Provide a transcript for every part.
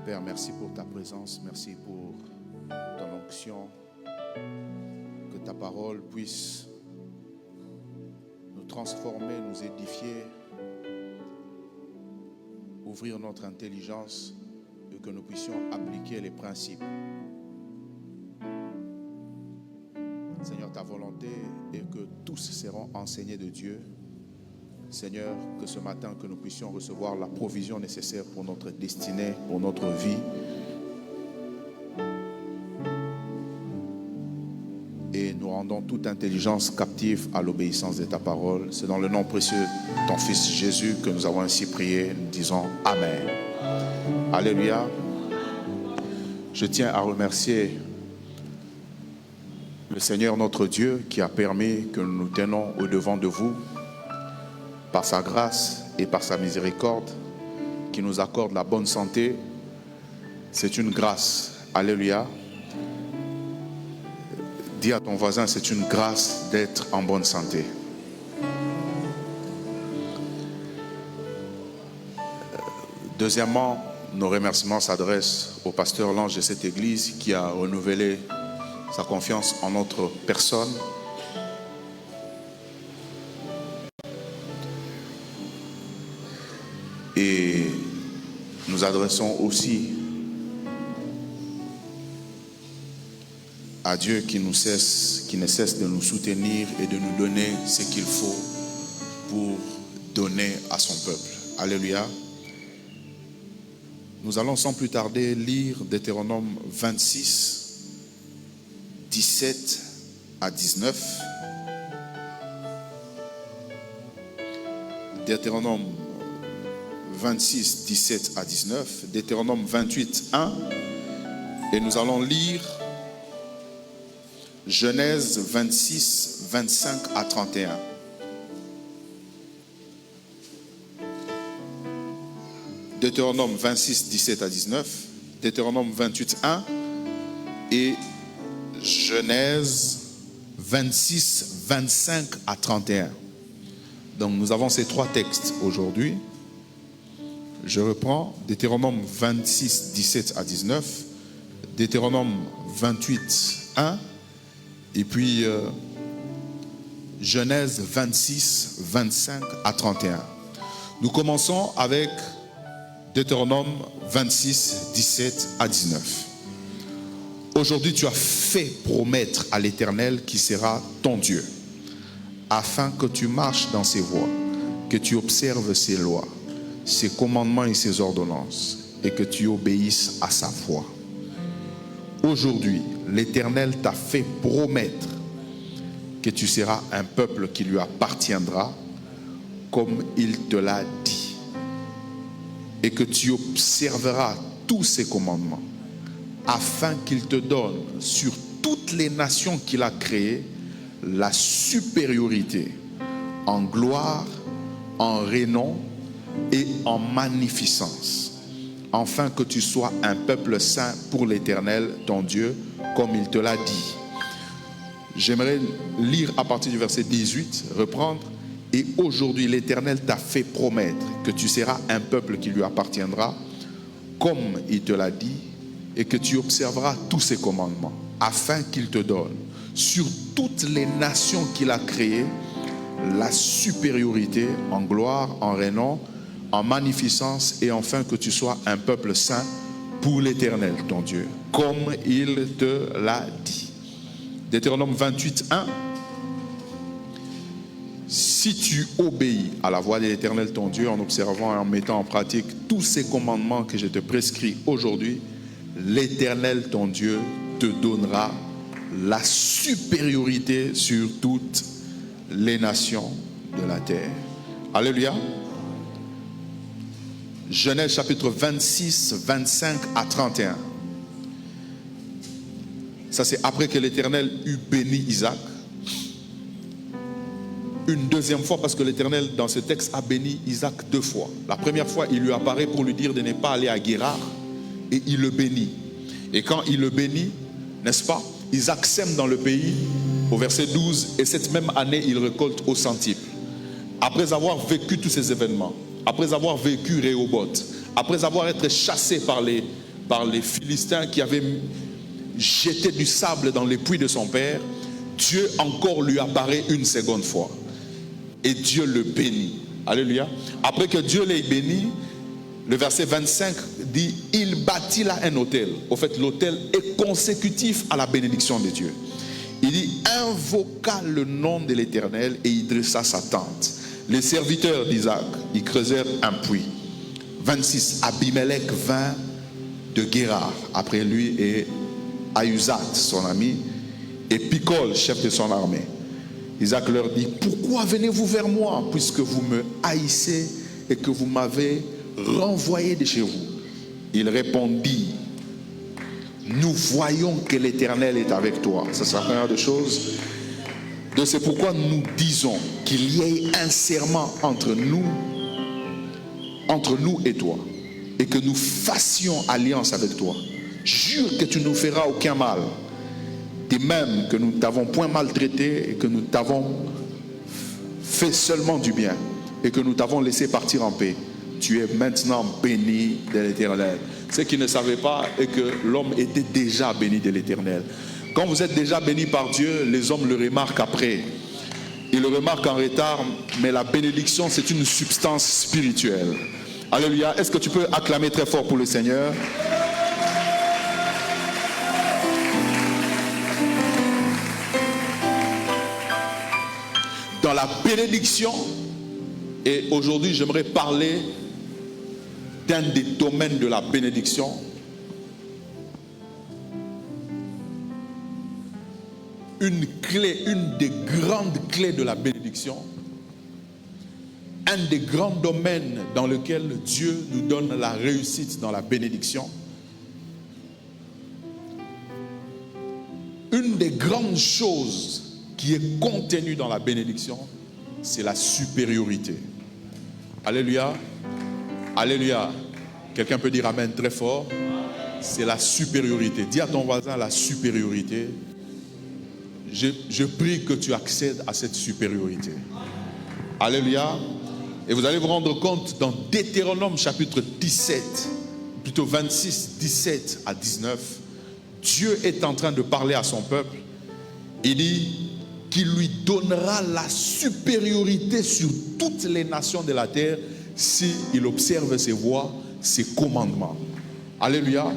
Père, merci pour ta présence, merci pour ton onction, que ta parole puisse nous transformer, nous édifier, ouvrir notre intelligence et que nous puissions appliquer les principes. Seigneur, ta volonté est que tous seront enseignés de Dieu. Seigneur, que ce matin, que nous puissions recevoir la provision nécessaire pour notre destinée, pour notre vie. Et nous rendons toute intelligence captive à l'obéissance de ta parole. C'est dans le nom précieux de ton Fils Jésus que nous avons ainsi prié. Nous disons Amen. Alléluia. Je tiens à remercier le Seigneur notre Dieu qui a permis que nous nous tenions au-devant de vous par sa grâce et par sa miséricorde, qui nous accorde la bonne santé. C'est une grâce. Alléluia. Dis à ton voisin, c'est une grâce d'être en bonne santé. Deuxièmement, nos remerciements s'adressent au pasteur Lange de cette église qui a renouvelé sa confiance en notre personne. Et nous adressons aussi à Dieu qui ne cesse de nous soutenir et de nous donner ce qu'il faut pour donner à son peuple. Alléluia. Nous allons sans plus tarder lire Deutéronome 26, 17 à 19. Deutéronome 26, 17 à 19, Deutéronome 28, 1, et nous allons lire Genèse 26, 25 à 31. Deutéronome 26, 17 à 19, Deutéronome 28, 1 et Genèse 26, 25 à 31. Donc nous avons ces trois textes aujourd'hui. Je reprends Deutéronome 26, 17 à 19, Deutéronome 28, 1, et puis Genèse 26, 25 à 31. Nous commençons avec Deutéronome 26, 17 à 19. Aujourd'hui, tu as fait promettre à l'Éternel qui sera ton Dieu, afin que tu marches dans ses voies, que tu observes ses lois, ses commandements et ses ordonnances, et que tu obéisses à sa voix. Aujourd'hui, l'Éternel t'a fait promettre que tu seras un peuple qui lui appartiendra, comme il te l'a dit, et que tu observeras tous ses commandements, afin qu'il te donne sur toutes les nations qu'il a créées la supériorité en gloire, en renom et en magnificence, afin que tu sois un peuple saint pour l'Éternel, ton Dieu, comme il te l'a dit. J'aimerais lire à partir du verset 18, reprendre. Et aujourd'hui, l'Éternel t'a fait promettre que tu seras un peuple qui lui appartiendra, comme il te l'a dit, et que tu observeras tous ses commandements, afin qu'il te donne sur toutes les nations qu'il a créées la supériorité en gloire, en renom, en magnificence, et enfin que tu sois un peuple saint pour l'Éternel, ton Dieu, comme il te l'a dit. Deutéronome 28, 1. Si tu obéis à la voix de l'Éternel, ton Dieu, en observant et en mettant en pratique tous ces commandements que je te prescris aujourd'hui, l'Éternel, ton Dieu, te donnera la supériorité sur toutes les nations de la terre. Alléluia. Genèse chapitre 26, 25 à 31. Ça, c'est après que l'Éternel eut béni Isaac. Une deuxième fois, parce que l'Éternel, dans ce texte, a béni Isaac deux fois. La première fois, il lui apparaît pour lui dire de ne pas aller à Guérar, et il le bénit. Et quand il le bénit, n'est-ce pas, Isaac sème dans le pays, au verset 12, et cette même année, il récolte au centuple. Après avoir vécu tous ces événements, après avoir vécu Rehoboth, après avoir été chassé par les par les Philistins qui avaient jeté du sable dans les puits de son père, Dieu encore lui apparaît une seconde fois. Et Dieu le bénit. Alléluia. Après que Dieu l'ait béni, le verset 25 dit, il bâtit là un autel. Au fait, l'autel est consécutif à la bénédiction de Dieu. Il dit, invoqua le nom de l'Éternel et il dressa sa tente. Les serviteurs d'Isaac, ils creusèrent un puits. 26, Abimelech vint de Guérar après lui et Ahuzat, son ami, et Picol, chef de son armée. Isaac leur dit, pourquoi venez-vous vers moi, puisque vous me haïssez et que vous m'avez renvoyé de chez vous? Il répondit, nous voyons que l'Éternel est avec toi. Ça, c'est la première des choses. Donc c'est pourquoi nous disons qu'il y ait un serment entre nous et toi, et que nous fassions alliance avec toi. Jure que tu ne nous feras aucun mal, de même que nous ne t'avons point maltraité et que nous t'avons fait seulement du bien et que nous t'avons laissé partir en paix. Tu es maintenant béni de l'Éternel. Ceux qui ne savaient pas est que l'homme était déjà béni de l'Éternel. Quand vous êtes déjà béni par Dieu, les hommes le remarquent après. Ils le remarquent en retard, mais la bénédiction, c'est une substance spirituelle. Alléluia. Est-ce que tu peux acclamer très fort pour le Seigneur? Dans la bénédiction, et aujourd'hui j'aimerais parler d'un des domaines de la bénédiction. Une clé, une des grandes clés de la bénédiction, un des grands domaines dans lequel Dieu nous donne la réussite dans la bénédiction. Une des grandes choses qui est contenue dans la bénédiction, c'est la supériorité. Alléluia. Alléluia. Quelqu'un peut dire amen très fort. C'est la supériorité. Dis à ton voisin la supériorité. Je prie que tu accèdes à cette supériorité. Alléluia. Et vous allez vous rendre compte dans Deutéronome chapitre 17, plutôt 26, 17 à 19, Dieu est en train de parler à son peuple. Il dit qu'il lui donnera la supériorité sur toutes les nations de la terre s'il observe ses voies, ses commandements. Alléluia.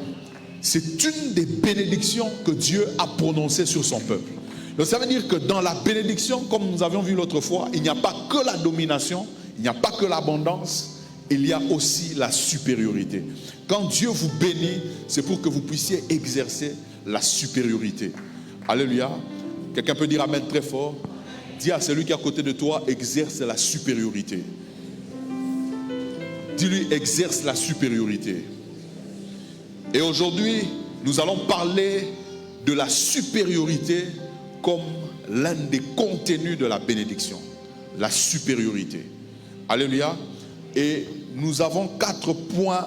C'est une des bénédictions que Dieu a prononcées sur son peuple. Donc ça veut dire que dans la bénédiction, comme nous avions vu l'autre fois, il n'y a pas que la domination, il n'y a pas que l'abondance, il y a aussi la supériorité. Quand Dieu vous bénit, c'est pour que vous puissiez exercer la supériorité. Alléluia. Quelqu'un peut dire amen très fort. Dis à celui qui est à côté de toi, exerce la supériorité. Dis-lui, exerce la supériorité. Et aujourd'hui, nous allons parler de la supériorité comme l'un des contenus de la bénédiction. La supériorité. Alléluia. Et nous avons 4 points,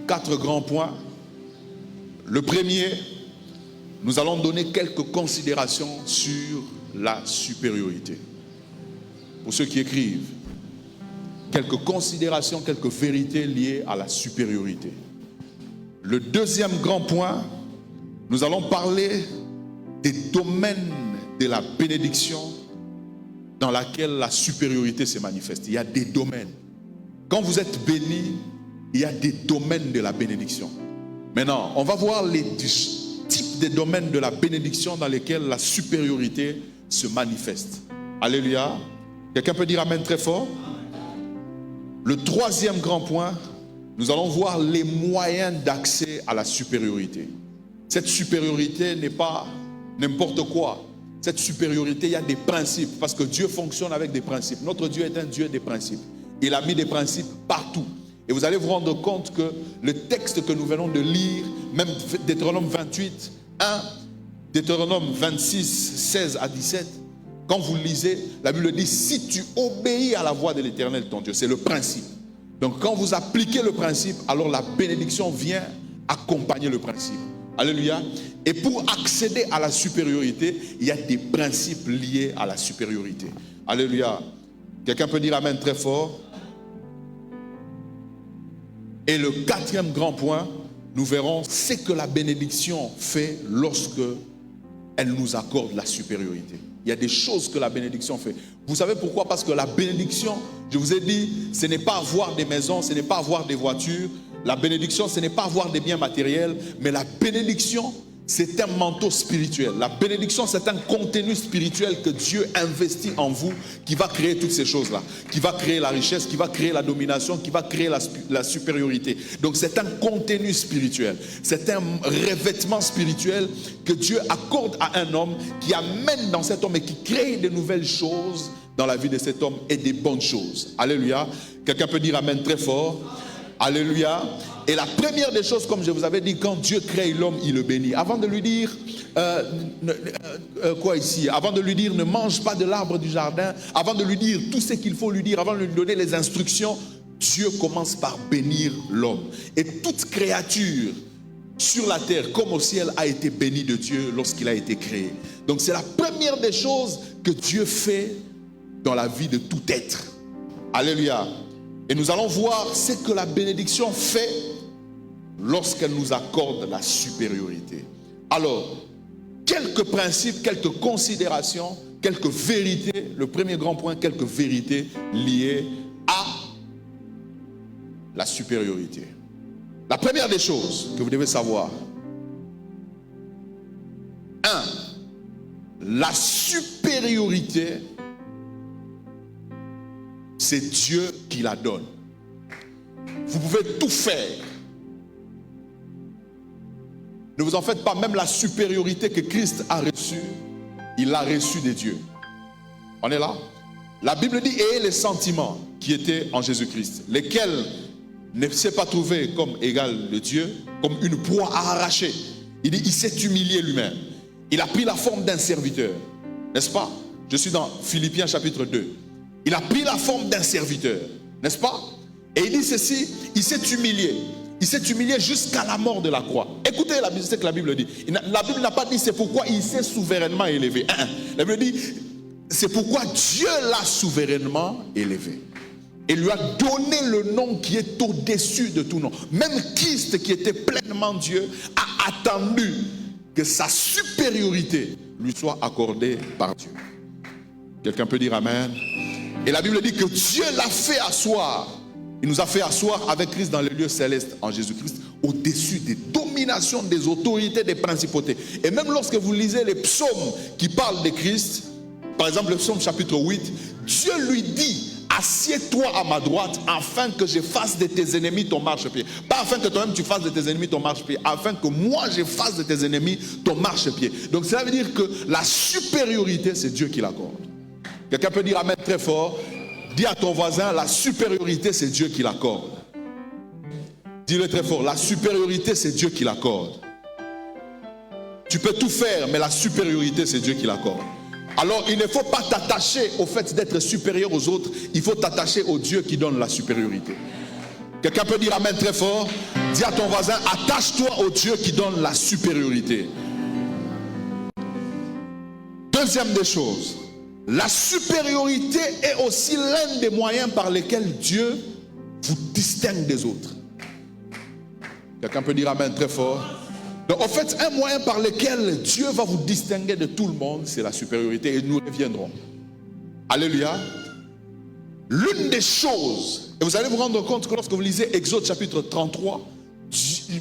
4 grands points. Le premier, nous allons donner quelques considérations sur la supériorité. Pour ceux qui écrivent, quelques considérations, quelques vérités liées à la supériorité. Le deuxième grand point, nous allons parler des domaines de la bénédiction dans laquelle la supériorité se manifeste. Il y a des domaines. Quand vous êtes béni, il y a des domaines de la bénédiction. Maintenant, on va voir les types de domaines de la bénédiction dans lesquels la supériorité se manifeste. Alléluia. Quelqu'un peut dire amen très fort? Le troisième grand point, nous allons voir les moyens d'accès à la supériorité. Cette supériorité n'est pas n'importe quoi. Cette supériorité, il y a des principes, parce que Dieu fonctionne avec des principes. Notre Dieu est un Dieu des principes. Il a mis des principes partout. Et vous allez vous rendre compte que le texte que nous venons de lire, même Deutéronome 28, 1, Deutéronome 26, 16 à 17, quand vous lisez, la Bible dit, si tu obéis à la voix de l'Éternel, ton Dieu, c'est le principe. Donc quand vous appliquez le principe, alors la bénédiction vient accompagner le principe. Alléluia. Et pour accéder à la supériorité, il y a des principes liés à la supériorité. Alléluia. Quelqu'un peut dire amen très fort. Et le quatrième grand point, nous verrons ce que la bénédiction fait lorsque elle nous accorde la supériorité. Il y a des choses que la bénédiction fait. Vous savez pourquoi? Parce que la bénédiction, je vous ai dit, ce n'est pas avoir des maisons, ce n'est pas avoir des voitures. La bénédiction, ce n'est pas avoir des biens matériels, mais la bénédiction, c'est un manteau spirituel. La bénédiction, c'est un contenu spirituel que Dieu investit en vous, qui va créer toutes ces choses-là, qui va créer la richesse, qui va créer la domination, qui va créer la supériorité. Donc c'est un contenu spirituel, c'est un revêtement spirituel que Dieu accorde à un homme, qui amène dans cet homme et qui crée de nouvelles choses dans la vie de cet homme et des bonnes choses. Alléluia. Quelqu'un peut dire amen très fort. Alléluia. Et la première des choses, comme je vous avais dit, quand Dieu crée l'homme, il le bénit. Avant de lui dire, quoi ici? Avant de lui dire, ne mange pas de l'arbre du jardin, avant de lui dire tout ce qu'il faut lui dire, avant de lui donner les instructions, Dieu commence par bénir l'homme. Et toute créature sur la terre comme au ciel a été bénie de Dieu lorsqu'il a été créé. Donc c'est la première des choses que Dieu fait dans la vie de tout être. Alléluia. Et nous allons voir ce que la bénédiction fait lorsqu'elle nous accorde la supériorité. Alors, quelques principes, quelques considérations, quelques vérités. Le premier grand point, quelques vérités liées à la supériorité. La première des choses que vous devez savoir. 1. La supériorité, c'est Dieu qui la donne. Vous pouvez tout faire. Ne vous en faites pas, même la supériorité que Christ a reçue, il l'a reçue de Dieu. On est là? La Bible dit, ayez les sentiments qui étaient en Jésus-Christ, lesquels ne s'est pas trouvé comme égal de Dieu, comme une proie à arracher. Il dit, il s'est humilié lui-même. Il a pris la forme d'un serviteur. N'est-ce pas? Je suis dans Philippiens chapitre 2. Il a pris la forme d'un serviteur, n'est-ce pas? Et il dit ceci, il s'est humilié. Il s'est humilié jusqu'à la mort de la croix. Écoutez ce que la Bible dit. La Bible n'a pas dit c'est pourquoi il s'est souverainement élevé. La Bible dit c'est pourquoi Dieu l'a souverainement élevé. Et lui a donné le nom qui est au-dessus de tout nom. Même Christ qui était pleinement Dieu a attendu que sa supériorité lui soit accordée par Dieu. Quelqu'un peut dire amen? Et la Bible dit que Dieu l'a fait asseoir. Il nous a fait asseoir avec Christ dans les lieux célestes en Jésus-Christ, au-dessus des dominations, des autorités, des principautés. Et même lorsque vous lisez les psaumes qui parlent de Christ, par exemple le psaume chapitre 8, Dieu lui dit, assieds-toi à ma droite afin que je fasse de tes ennemis ton marchepied. Pas afin que toi-même tu fasses de tes ennemis ton marchepied, afin que moi je fasse de tes ennemis ton marchepied. Donc cela veut dire que la supériorité, c'est Dieu qui l'accorde. Quelqu'un peut dire amen très fort. Dis à ton voisin, la supériorité, c'est Dieu qui l'accorde. Dis-le très fort, la supériorité, c'est Dieu qui l'accorde. Tu peux tout faire, mais la supériorité, c'est Dieu qui l'accorde. Alors, il ne faut pas t'attacher au fait d'être supérieur aux autres. Il faut t'attacher au Dieu qui donne la supériorité. Quelqu'un peut dire amen très fort. Dis à ton voisin, attache-toi au Dieu qui donne la supériorité. Deuxième des choses. La supériorité est aussi l'un des moyens par lesquels Dieu vous distingue des autres. Quelqu'un peut dire amen très fort. Donc en fait, un moyen par lequel Dieu va vous distinguer de tout le monde, c'est la supériorité, et nous reviendrons. Alléluia. L'une des choses, et vous allez vous rendre compte que lorsque vous lisez Exode chapitre 33,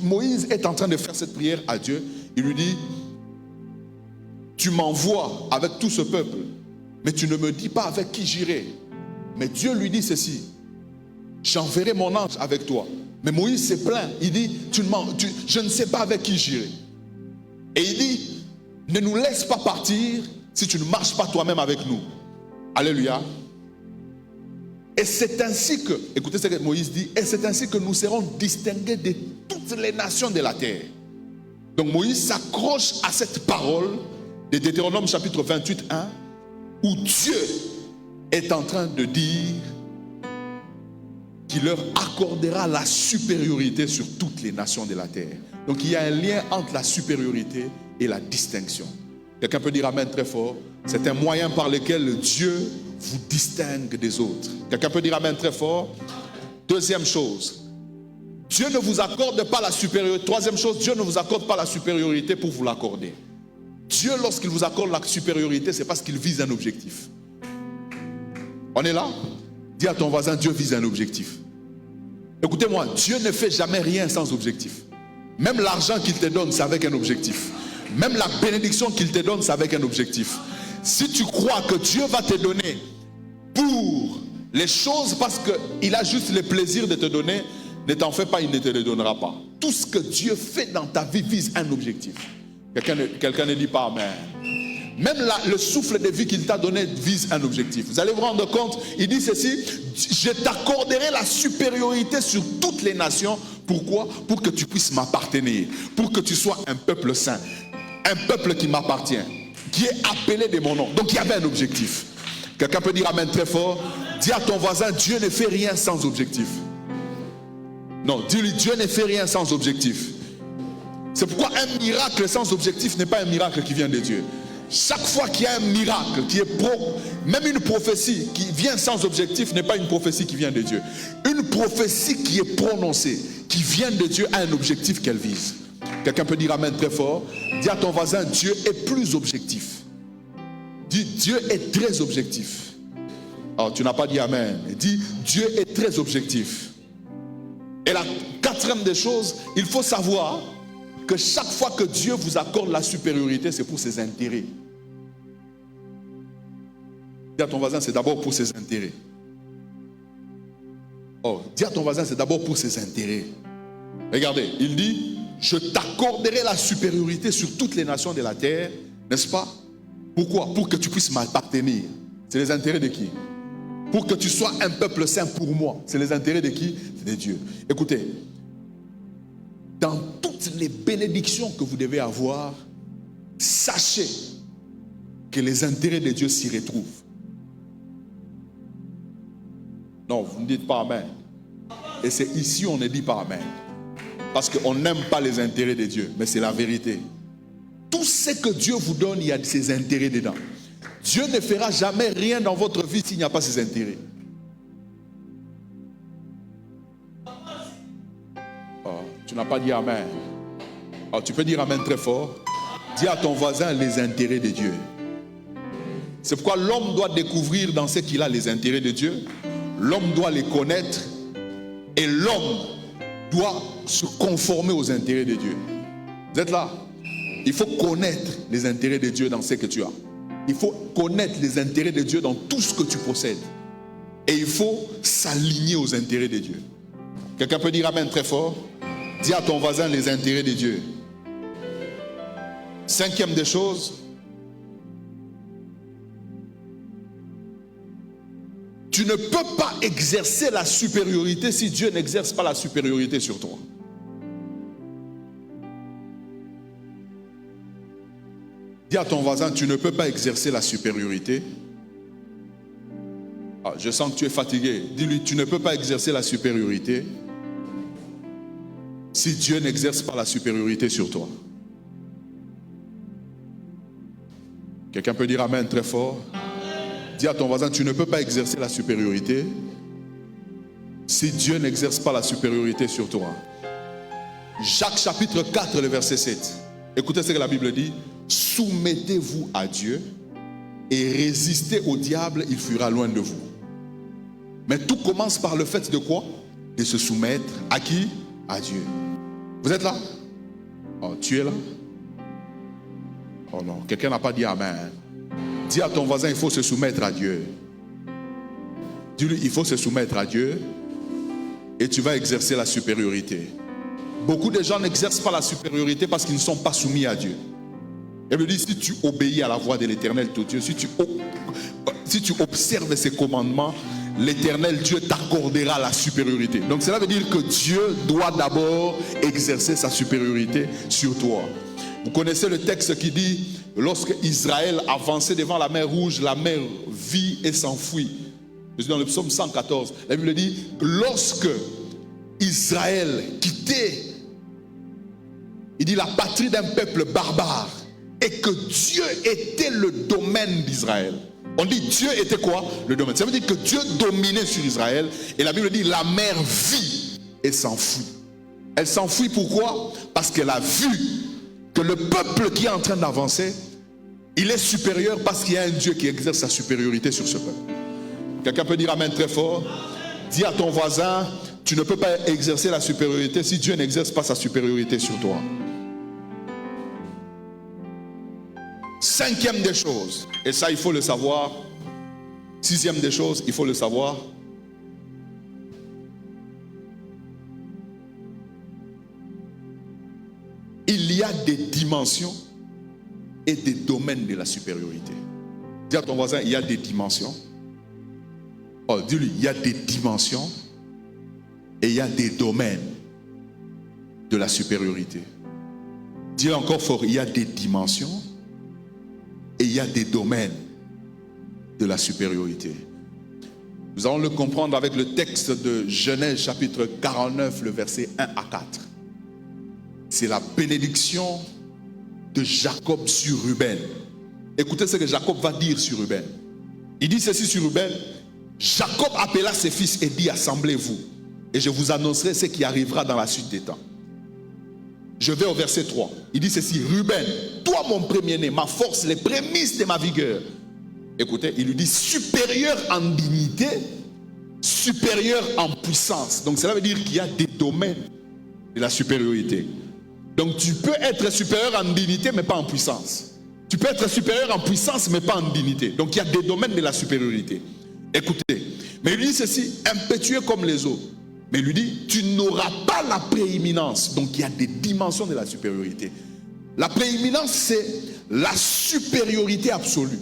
Moïse est en train de faire cette prière à Dieu. Il lui dit, tu m'envoies avec tout ce peuple, mais tu ne me dis pas avec qui j'irai. Mais Dieu lui dit ceci, j'enverrai mon ange avec toi. Mais Moïse s'est plaint, il dit, je ne sais pas avec qui j'irai. Et il dit, ne nous laisse pas partir si tu ne marches pas toi-même avec nous. Alléluia. Et c'est ainsi que, écoutez ce que Moïse dit, et c'est ainsi que nous serons distingués de toutes les nations de la terre. Donc Moïse s'accroche à cette parole de Deutéronome chapitre 28, 1, où Dieu est en train de dire qu'il leur accordera la supériorité sur toutes les nations de la terre. Donc il y a un lien entre la supériorité et la distinction. Quelqu'un peut dire amen très fort. C'est un moyen par lequel Dieu vous distingue des autres. Quelqu'un peut dire amen très fort. Deuxième chose, Dieu ne vous accorde pas la supériorité. Troisième chose, Dieu ne vous accorde pas la supériorité pour vous l'accorder. Dieu, lorsqu'il vous accorde la supériorité, c'est parce qu'il vise un objectif. On est là? Dis à ton voisin, Dieu vise un objectif. Écoutez-moi, Dieu ne fait jamais rien sans objectif. Même l'argent qu'il te donne, c'est avec un objectif. Même la bénédiction qu'il te donne, c'est avec un objectif. Si tu crois que Dieu va te donner pour les choses parce qu'il a juste le plaisir de te donner, ne t'en fais pas, il ne te le donnera pas. Tout ce que Dieu fait dans ta vie vise un objectif. Quelqu'un ne dit pas amen. Même le souffle de vie qu'il t'a donné vise un objectif. Vous allez vous rendre compte, il dit ceci, je t'accorderai la supériorité sur toutes les nations. Pourquoi? Pour que tu puisses m'appartenir, pour que tu sois un peuple saint, un peuple qui m'appartient, qui est appelé de mon nom. Donc il y avait un objectif. Quelqu'un peut dire amen très fort. Dis à ton voisin, Dieu ne fait rien sans objectif. Non, dis-lui, Dieu ne fait rien sans objectif. C'est pourquoi un miracle sans objectif n'est pas un miracle qui vient de Dieu. Chaque fois qu'il y a un miracle qui est même une prophétie qui vient sans objectif n'est pas une prophétie qui vient de Dieu. Une prophétie qui est prononcée, qui vient de Dieu, a un objectif qu'elle vise. Quelqu'un peut dire amen très fort. Dis à ton voisin, Dieu est plus objectif. Dis, Dieu est très objectif. Alors tu n'as pas dit amen. Dis, Dieu est très objectif. Et la quatrième des choses, il faut savoir que chaque fois que Dieu vous accorde la supériorité, c'est pour ses intérêts. Dis à ton voisin, c'est d'abord pour ses intérêts. Oh, dis à ton voisin, c'est d'abord pour ses intérêts. Regardez, il dit, je t'accorderai la supériorité sur toutes les nations de la terre, n'est-ce pas? Pourquoi? Pour que tu puisses m'appartenir. C'est les intérêts de qui? Pour que tu sois un peuple saint pour moi. C'est les intérêts de qui? C'est de Dieu. Écoutez, dans toutes les bénédictions que vous devez avoir, sachez que les intérêts de Dieu s'y retrouvent. Non, vous ne dites pas amen. Et c'est ici on ne dit pas amen. Parce qu'on n'aime pas les intérêts de Dieu, mais c'est la vérité. Tout ce que Dieu vous donne, il y a ses intérêts dedans. Dieu ne fera jamais rien dans votre vie s'il n'y a pas ses intérêts. Oh, tu n'as pas dit amen. Oh, tu peux dire amen très fort. Dis à ton voisin les intérêts de Dieu. C'est pourquoi l'homme doit découvrir dans ce qu'il a les intérêts de Dieu. L'homme doit les connaître. Et l'homme doit se conformer aux intérêts de Dieu. Vous êtes là? Il faut connaître les intérêts de Dieu dans ce que tu as. Il faut connaître les intérêts de Dieu dans tout ce que tu possèdes. Et il faut s'aligner aux intérêts de Dieu. Quelqu'un peut dire amen très fort? Dis à ton voisin les intérêts de Dieu. Cinquième des choses, tu ne peux pas exercer la supériorité si Dieu n'exerce pas la supériorité sur toi. Dis à ton voisin, tu ne peux pas exercer la supériorité. Ah, je sens que tu es fatigué. Dis-lui, tu ne peux pas exercer la supériorité si Dieu n'exerce pas la supériorité sur toi. Quelqu'un peut dire amen très fort. Dis à ton voisin, tu ne peux pas exercer la supériorité si Dieu n'exerce pas la supériorité sur toi. Jacques chapitre 4, le verset 7. Écoutez ce que la Bible dit. Soumettez-vous à Dieu et résistez au diable, il fuira loin de vous. Mais tout commence par le fait de quoi? De se soumettre à qui? À Dieu. Vous êtes là? Oh, tu es là? Oh non, quelqu'un n'a pas dit amen. Dis à ton voisin, il faut se soumettre à Dieu. Dis-lui, il faut se soumettre à Dieu et tu vas exercer la supériorité. Beaucoup de gens n'exercent pas la supériorité parce qu'ils ne sont pas soumis à Dieu. Elle me dit, si tu obéis à la voix de l'Éternel, ton Dieu, si tu observes ses commandements, l'Éternel Dieu t'accordera la supériorité. Donc cela veut dire que Dieu doit d'abord exercer sa supériorité sur toi. Vous connaissez le texte qui dit, lorsque Israël avançait devant la mer Rouge, la mer vit et s'enfuit. C'est dans le psaume 114. La Bible dit, lorsque Israël quittait, il dit la patrie d'un peuple barbare, et que Dieu était le domaine d'Israël. On dit Dieu était quoi? Le domaine. Ça veut dire que Dieu dominait sur Israël. Et la Bible dit la mer vit et s'enfuit. Elle s'enfuit pourquoi? Parce qu'elle a vu que le peuple qui est en train d'avancer, il est supérieur parce qu'il y a un Dieu qui exerce sa supériorité sur ce peuple. Quelqu'un peut dire amen très fort? Dis à ton voisin, tu ne peux pas exercer la supériorité si Dieu n'exerce pas sa supériorité sur toi. Cinquième des choses, et ça il faut le savoir. Sixième des choses, il faut le savoir. Il y a des dimensions et des domaines de la supériorité. Dis à ton voisin, il y a des dimensions. Oh, dis-lui, il y a des dimensions et il y a des domaines de la supériorité. Dis-le encore fort, il y a des dimensions et il y a des domaines de la supériorité. Nous allons le comprendre avec le texte de Genèse chapitre 49, le verset 1 à 4. C'est la bénédiction de Jacob sur Ruben. Écoutez ce que Jacob va dire sur Ruben. Il dit ceci sur Ruben. Jacob appela ses fils et dit, assemblez-vous et je vous annoncerai ce qui arrivera dans la suite des temps. Je vais au verset 3. Il dit ceci, Ruben, toi mon premier-né, ma force, les prémices de ma vigueur. Écoutez, il lui dit supérieur en dignité, supérieur en puissance. Donc cela veut dire qu'il y a des domaines de la supériorité. Donc tu peux être supérieur en dignité mais pas en puissance. Tu peux être supérieur en puissance mais pas en dignité. Donc il y a des domaines de la supériorité. Écoutez, mais il lui dit ceci, impétueux comme les eaux. Mais il lui dit, tu n'auras pas la prééminence. Donc il y a des dimensions de la supériorité. La prééminence, c'est la supériorité absolue.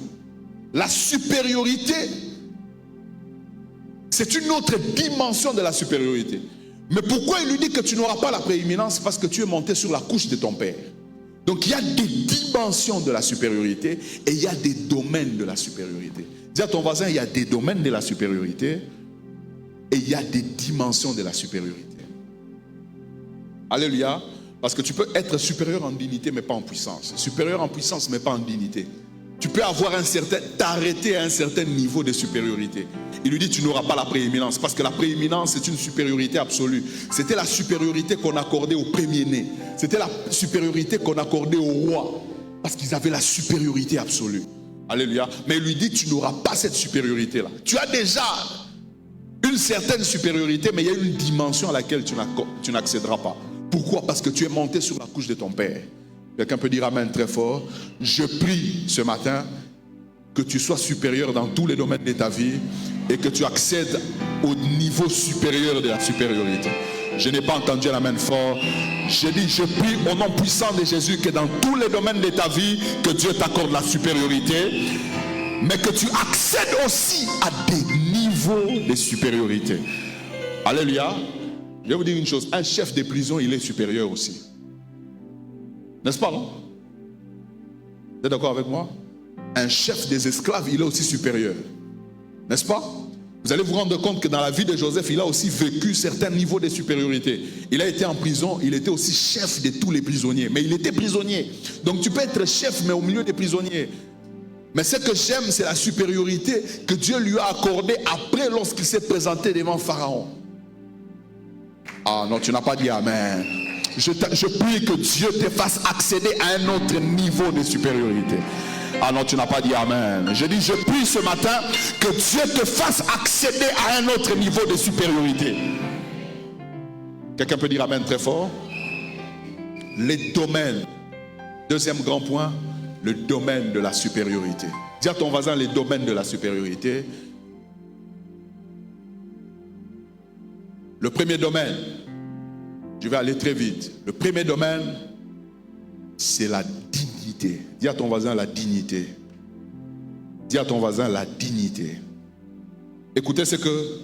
La supériorité, c'est une autre dimension de la supériorité. Mais pourquoi il lui dit que tu n'auras pas la prééminence? Parce que tu es monté sur la couche de ton père. Donc il y a des dimensions de la supériorité et il y a des domaines de la supériorité. Dis à ton voisin, il y a des domaines de la supériorité et il y a des dimensions de la supériorité. Alléluia. Parce que tu peux être supérieur en dignité mais pas en puissance. Supérieur en puissance mais pas en dignité. Tu peux avoir t'arrêter à un certain niveau de supériorité. Il lui dit tu n'auras pas la prééminence. Parce que la prééminence c'est une supériorité absolue. C'était la supériorité qu'on accordait au premier-né. C'était la supériorité qu'on accordait au roi. Parce qu'ils avaient la supériorité absolue. Alléluia. Mais il lui dit tu n'auras pas cette supériorité là. Tu as déjà une certaine supériorité mais il y a une dimension à laquelle tu n'accéderas pas. Pourquoi? Parce que tu es monté sur la couche de ton père. Quelqu'un peut dire amen très fort. Je prie ce matin que tu sois supérieur dans tous les domaines de ta vie et que tu accèdes au niveau supérieur de la supériorité. Je n'ai pas entendu un amen fort. J'ai dit, je prie au nom puissant de Jésus que dans tous les domaines de ta vie, que Dieu t'accorde la supériorité, mais que tu accèdes aussi à des niveaux de supériorité. Alléluia. Je vais vous dire une chose, un chef de prison, il est supérieur aussi. N'est-ce pas, non? Vous êtes d'accord avec moi? Un chef des esclaves, il est aussi supérieur. N'est-ce pas? Vous allez vous rendre compte que dans la vie de Joseph, il a aussi vécu certains niveaux de supériorité. Il a été en prison, il était aussi chef de tous les prisonniers. Mais il était prisonnier. Donc tu peux être chef, mais au milieu des prisonniers. Mais ce que j'aime, c'est la supériorité que Dieu lui a accordée après lorsqu'il s'est présenté devant Pharaon. Ah non, tu n'as pas dit amen. Je prie que Dieu te fasse accéder à un autre niveau de supériorité. Ah non, tu n'as pas dit amen. Je dis, je prie ce matin que Dieu te fasse accéder à un autre niveau de supériorité. Quelqu'un peut dire amen très fort? Les domaines. Deuxième grand point, le domaine de la supériorité. Dis à ton voisin les domaines de la supériorité. Le premier domaine, je vais aller très vite. Le premier domaine, c'est la dignité. Dis à ton voisin la dignité. Dis à ton voisin la dignité. Écoutez ce que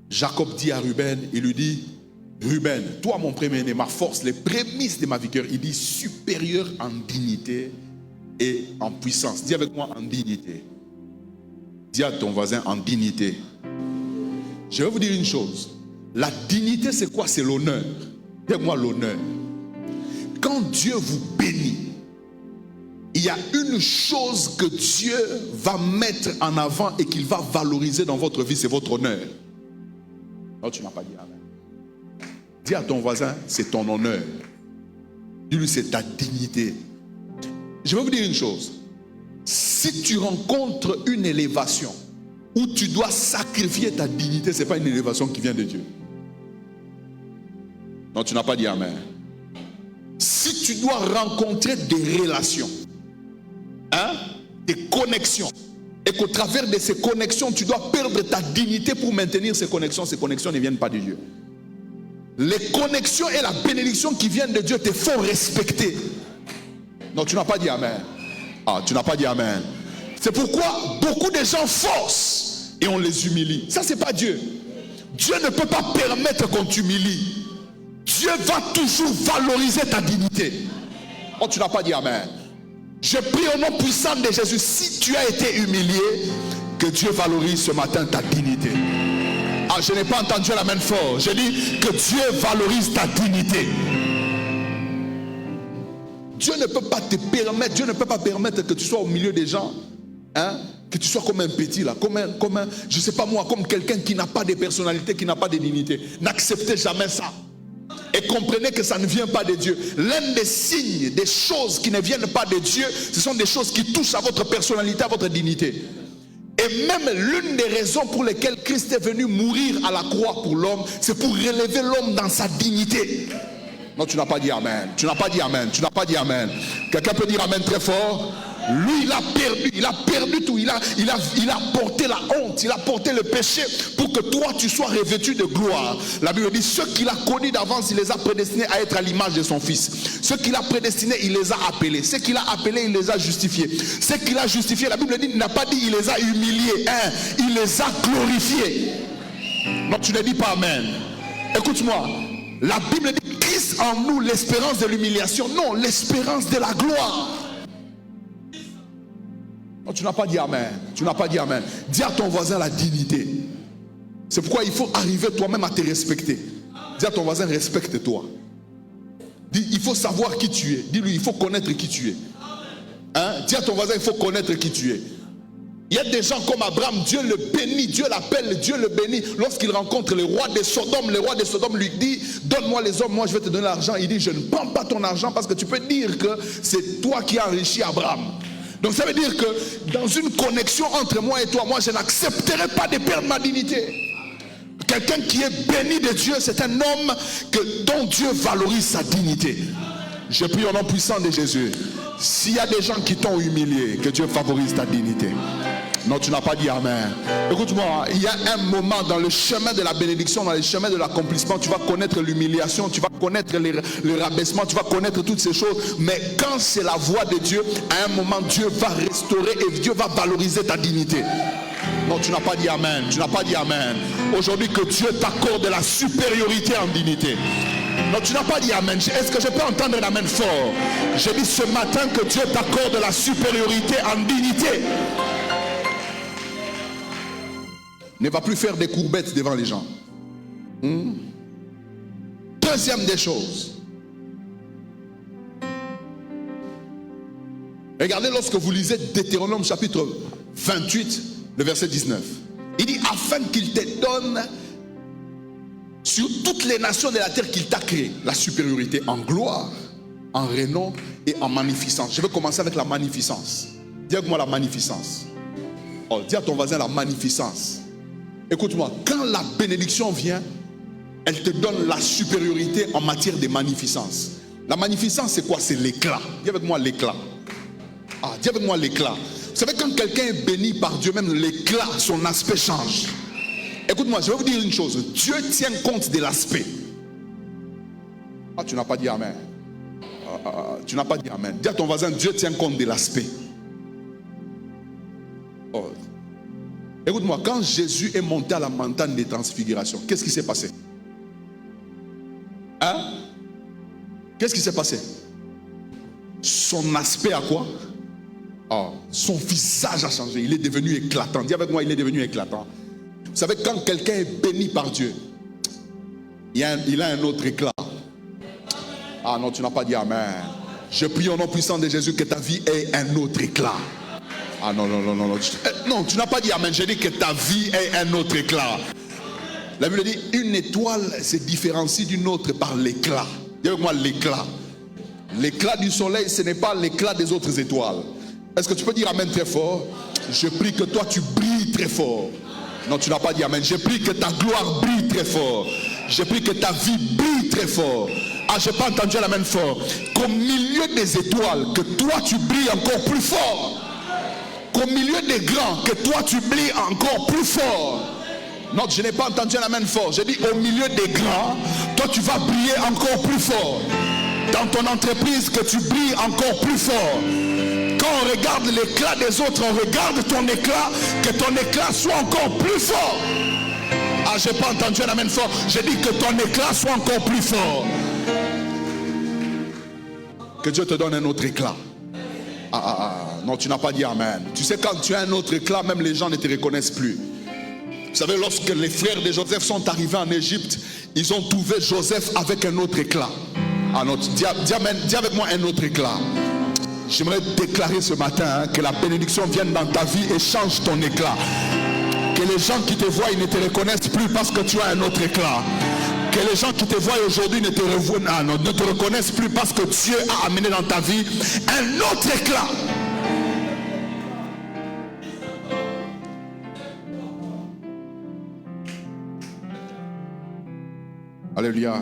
Jacob dit à Ruben. Il lui dit, Ruben, toi mon premier-né, ma force, les prémices de ma vigueur. Il dit supérieur en dignité et en puissance. Dis avec moi en dignité. Dis à ton voisin en dignité. Je vais vous dire une chose. La dignité, c'est quoi? C'est l'honneur. Dis-moi l'honneur. Quand Dieu vous bénit, il y a une chose que Dieu va mettre en avant et qu'il va valoriser dans votre vie, c'est votre honneur. Non, tu n'as pas dit amen. Dis à ton voisin, c'est ton honneur. Dis-lui, c'est ta dignité. Je vais vous dire une chose. Si tu rencontres une élévation où tu dois sacrifier ta dignité, ce n'est pas une élévation qui vient de Dieu. Non, tu n'as pas dit amen. Si tu dois rencontrer des relations, des connexions, et qu'au travers de ces connexions, tu dois perdre ta dignité pour maintenir ces connexions ne viennent pas de Dieu. Les connexions et la bénédiction qui viennent de Dieu te font respecter. Non, tu n'as pas dit amen. Ah, tu n'as pas dit amen. C'est pourquoi beaucoup de gens forcent et on les humilie. Ça, c'est pas Dieu. Dieu ne peut pas permettre qu'on t'humilie. Dieu va toujours valoriser ta dignité. Oh, tu n'as pas dit amen. Je prie au nom puissant de Jésus. Si tu as été humilié, que Dieu valorise ce matin ta dignité. Ah, je n'ai pas entendu la main fort. Je dis que Dieu valorise ta dignité. Dieu ne peut pas te permettre, Dieu ne peut pas permettre que tu sois au milieu des gens, que tu sois comme un petit là, comme un, je sais pas moi, comme quelqu'un qui n'a pas de personnalité, qui n'a pas de dignité. N'acceptez jamais ça. Et comprenez que ça ne vient pas de Dieu. L'un des signes, des choses qui ne viennent pas de Dieu, ce sont des choses qui touchent à votre personnalité, à votre dignité. Et même l'une des raisons pour lesquelles Christ est venu mourir à la croix pour l'homme, c'est pour relever l'homme dans sa dignité. Non, tu n'as pas dit amen. Tu n'as pas dit amen. Tu n'as pas dit amen. Quelqu'un peut dire amen très fort. Lui, il a perdu tout. Il a porté la honte, il a porté le péché pour que toi, tu sois revêtu de gloire. La Bible dit, ceux qu'il a connus d'avance, il les a prédestinés à être à l'image de son Fils. Ceux qu'il a prédestinés, il les a appelés. Ceux qu'il a appelés, il les a justifiés. Ceux qu'il a justifiés, la Bible dit, il n'a pas dit, il les a humiliés. Il les a glorifiés. Non, tu ne dis pas amen. Écoute-moi. La Bible dit, Christ en nous, l'espérance de l'humiliation. Non, l'espérance de la gloire. Non, tu n'as pas dit amen. Tu n'as pas dit amen. Dis à ton voisin la dignité. C'est pourquoi il faut arriver toi-même à te respecter. Dis à ton voisin, respecte-toi. Dis, il faut savoir qui tu es. Dis-lui, il faut connaître qui tu es. Dis à ton voisin, il faut connaître qui tu es. Il y a des gens comme Abraham, Dieu le bénit, Dieu l'appelle, Dieu le bénit. Lorsqu'il rencontre le roi de Sodome lui dit, donne-moi les hommes, moi je vais te donner l'argent. Il dit, je ne prends pas ton argent parce que tu peux dire que c'est toi qui as enrichi Abraham. Donc ça veut dire que dans une connexion entre moi et toi, moi je n'accepterai pas de perdre ma dignité. Quelqu'un qui est béni de Dieu, c'est un homme dont Dieu valorise sa dignité. Je prie au nom puissant de Jésus. S'il y a des gens qui t'ont humilié, que Dieu favorise ta dignité. Non, tu n'as pas dit amen. Écoute-moi, il y a un moment dans le chemin de la bénédiction, dans le chemin de l'accomplissement, tu vas connaître l'humiliation, tu vas connaître le rabaissement, tu vas connaître toutes ces choses. Mais quand c'est la voie de Dieu, à un moment, Dieu va restaurer et Dieu va valoriser ta dignité. Non, tu n'as pas dit amen. Tu n'as pas dit amen. Aujourd'hui, que Dieu t'accorde la supériorité en dignité. Non, tu n'as pas dit amen. Est-ce que je peux entendre un amen fort? Je dis ce matin que Dieu t'accorde la supériorité en dignité. Ne va plus faire des courbettes devant les gens. Deuxième des choses. Regardez lorsque vous lisez Deutéronome chapitre 28, le verset 19. Il dit, afin qu'il te donne sur toutes les nations de la terre qu'il t'a créé, la supériorité en gloire, en renom et en magnificence. Je vais commencer avec la magnificence. Dis avec moi la magnificence. Oh, dis à ton voisin la magnificence. Écoute-moi, quand la bénédiction vient, elle te donne la supériorité en matière de magnificence. La magnificence, c'est quoi? C'est l'éclat. Dis avec moi l'éclat. Ah, dis avec moi l'éclat. Vous savez, quand quelqu'un est béni par Dieu, même l'éclat, son aspect change. Écoute-moi, je vais vous dire une chose. Dieu tient compte de l'aspect. Ah, tu n'as pas dit amen. Tu n'as pas dit amen. Dis à ton voisin, Dieu tient compte de l'aspect. Oh. Écoute-moi, quand Jésus est monté à la montagne des transfigurations, qu'est-ce qui s'est passé? Qu'est-ce qui s'est passé? Son aspect a quoi? Son visage a changé. Il est devenu éclatant. Dis avec moi, il est devenu éclatant. Vous savez, quand quelqu'un est béni par Dieu, il a un autre éclat. Ah non, tu n'as pas dit amen. Je prie au nom puissant de Jésus que ta vie ait un autre éclat. Ah non. Non, tu n'as pas dit amen. J'ai dit que ta vie ait un autre éclat. La Bible dit, une étoile se différencie d'une autre par l'éclat. Dis avec moi l'éclat. L'éclat du soleil, ce n'est pas l'éclat des autres étoiles. Est-ce que tu peux dire amen très fort? Je prie que toi tu brilles très fort. Non, tu n'as pas dit amen. Je prie que ta gloire brille très fort. Je prie que ta vie brille très fort. Ah, je n'ai pas entendu l'amen fort. Qu'au milieu des étoiles, que toi tu brilles encore plus fort. Qu'au milieu des grands, que toi tu brilles encore plus fort. Non, je n'ai pas entendu l'amen fort. J'ai dit au milieu des grands, toi tu vas briller encore plus fort. Dans ton entreprise, que tu brilles encore plus fort. Quand on regarde l'éclat des autres, on regarde ton éclat, que ton éclat soit encore plus fort. Ah, je n'ai pas entendu l'amen fort. J'ai dit que ton éclat soit encore plus fort. Que Dieu te donne un autre éclat. Non, tu n'as pas dit amen. Tu sais, quand tu as un autre éclat, même les gens ne te reconnaissent plus. Vous savez, lorsque les frères de Joseph sont arrivés en Égypte, ils ont trouvé Joseph avec un autre éclat. Ah non, dis avec moi un autre éclat. J'aimerais déclarer ce matin que la bénédiction vienne dans ta vie et change ton éclat. Que les gens qui te voient, ils ne te reconnaissent plus parce que tu as un autre éclat. Que les gens qui te voient aujourd'hui ne te reconnaissent plus parce que Dieu a amené dans ta vie un autre éclat. Alléluia.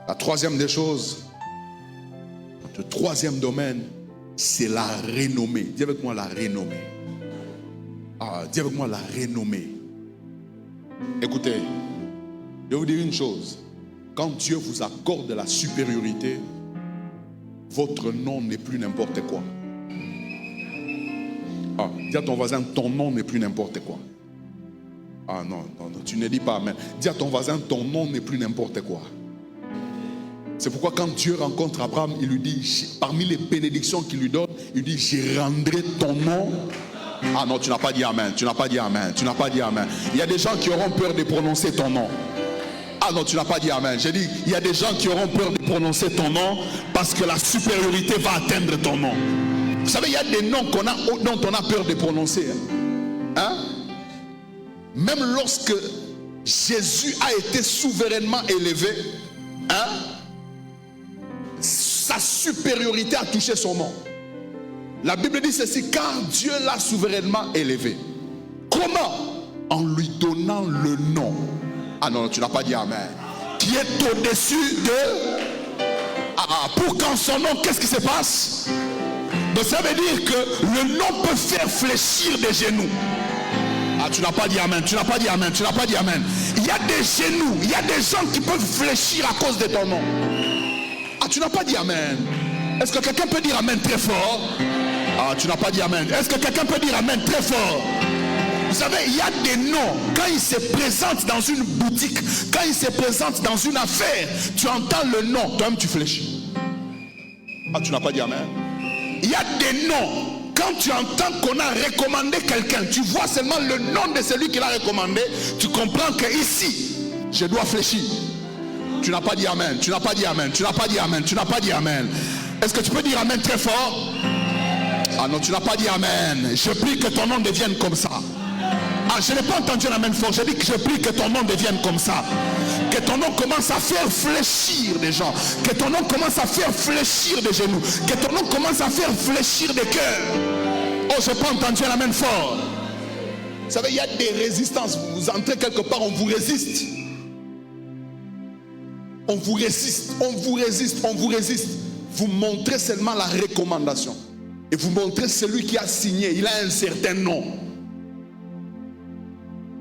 La troisième des choses, le troisième domaine, c'est la renommée. Dis avec moi la renommée. Dis avec moi la renommée. Écoutez, je vais vous dire une chose. Quand Dieu vous accorde la supériorité, votre nom n'est plus n'importe quoi. Dis à ton voisin, ton nom n'est plus n'importe quoi. Non, tu ne dis pas amen. Dis à ton voisin, ton nom n'est plus n'importe quoi. C'est pourquoi quand Dieu rencontre Abraham, il lui dit, parmi les bénédictions qu'il lui donne, il dit, je rendrai ton nom. Non, tu n'as pas dit amen, tu n'as pas dit amen, tu n'as pas dit amen. Il y a des gens qui auront peur de prononcer ton nom. Non, tu n'as pas dit amen. J'ai dit, il y a des gens qui auront peur de prononcer ton nom parce que la supériorité va atteindre ton nom. Vous savez, il y a des noms dont on a peur de prononcer. Même lorsque Jésus a été souverainement élevé, sa supériorité a touché son nom. La Bible dit ceci, car Dieu l'a souverainement élevé. Comment? En lui donnant le nom. Non, tu n'as pas dit amen. Qui est au-dessus de... pour qu'en son nom, qu'est-ce qui se passe? Donc ça veut dire que le nom peut faire fléchir des genoux. Tu n'as pas dit amen, tu n'as pas dit amen, tu n'as pas dit amen. Il y a des genoux, il y a des gens qui peuvent fléchir à cause de ton nom. Tu n'as pas dit amen. Est-ce que quelqu'un peut dire amen très fort? Tu n'as pas dit amen. Est-ce que quelqu'un peut dire amen très fort? Vous savez, il y a des noms, quand ils se présentent dans une boutique, quand ils se présentent dans une affaire, tu entends le nom, toi-même tu fléchis. Tu n'as pas dit amen. Il y a des noms. Quand tu entends qu'on a recommandé quelqu'un, tu vois seulement le nom de celui qui l'a recommandé, tu comprends que ici, je dois fléchir. Tu n'as pas dit amen, tu n'as pas dit amen, tu n'as pas dit amen, tu n'as pas dit amen. Est-ce que tu peux dire amen très fort? Non, tu n'as pas dit amen. Je prie que ton nom devienne comme ça. Je n'ai pas entendu l'amen fort. Je dis que je prie que ton nom devienne comme ça. Que ton nom commence à faire fléchir des gens. Que ton nom commence à faire fléchir des genoux. Que ton nom commence à faire fléchir des cœurs. Je n'ai pas entendu l'amen fort. Vous savez, il y a des résistances. Vous entrez quelque part, on vous résiste. On vous résiste, on vous résiste, on vous résiste. Vous montrez seulement la recommandation. Et vous montrez celui qui a signé. Il a un certain nom.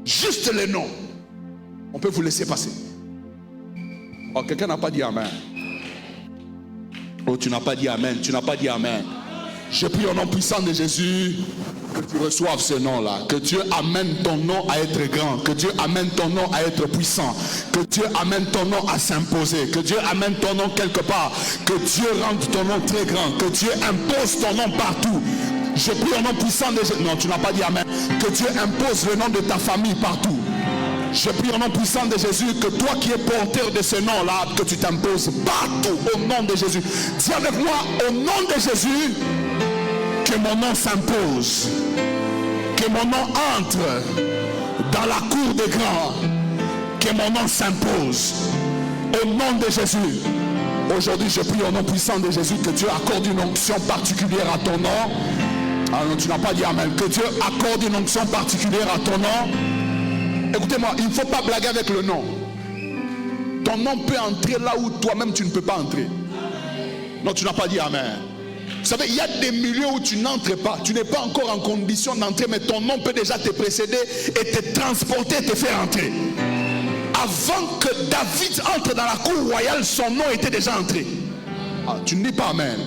Juste le nom. On peut vous laisser passer. Quelqu'un n'a pas dit amen. Tu n'as pas dit amen. Tu n'as pas dit amen. Je prie au nom puissant de Jésus que tu reçoives ce nom-là. Que Dieu amène ton nom à être grand. Que Dieu amène ton nom à être puissant. Que Dieu amène ton nom à s'imposer. Que Dieu amène ton nom quelque part. Que Dieu rende ton nom très grand. Que Dieu impose ton nom partout. Je prie au nom puissant de Jésus. Non, tu n'as pas dit amen. Que Dieu impose le nom de ta famille partout. Je prie au nom puissant de Jésus que toi qui es porteur de ce nom-là, que tu t'imposes partout au nom de Jésus. Dis avec moi, au nom de Jésus, que mon nom s'impose. Que Que mon nom entre dans la cour des grands. Que mon nom s'impose. Au nom de Jésus. Aujourd'hui, je prie au nom puissant de Jésus que Dieu accorde une onction particulière à ton nom. Ah non, tu n'as pas dit amen. Que Dieu accorde une onction particulière à ton nom. Écoutez-moi, il ne faut pas blaguer avec le nom. Ton nom peut entrer là où toi-même tu ne peux pas entrer. Non, tu n'as pas dit amen. Vous savez, il y a des milieux où tu n'entres pas. Tu n'es pas encore en condition d'entrer, mais ton nom peut déjà te précéder et te transporter, te faire entrer. Avant que David entre dans la cour royale, son nom était déjà entré. Ah, tu ne dis pas amen.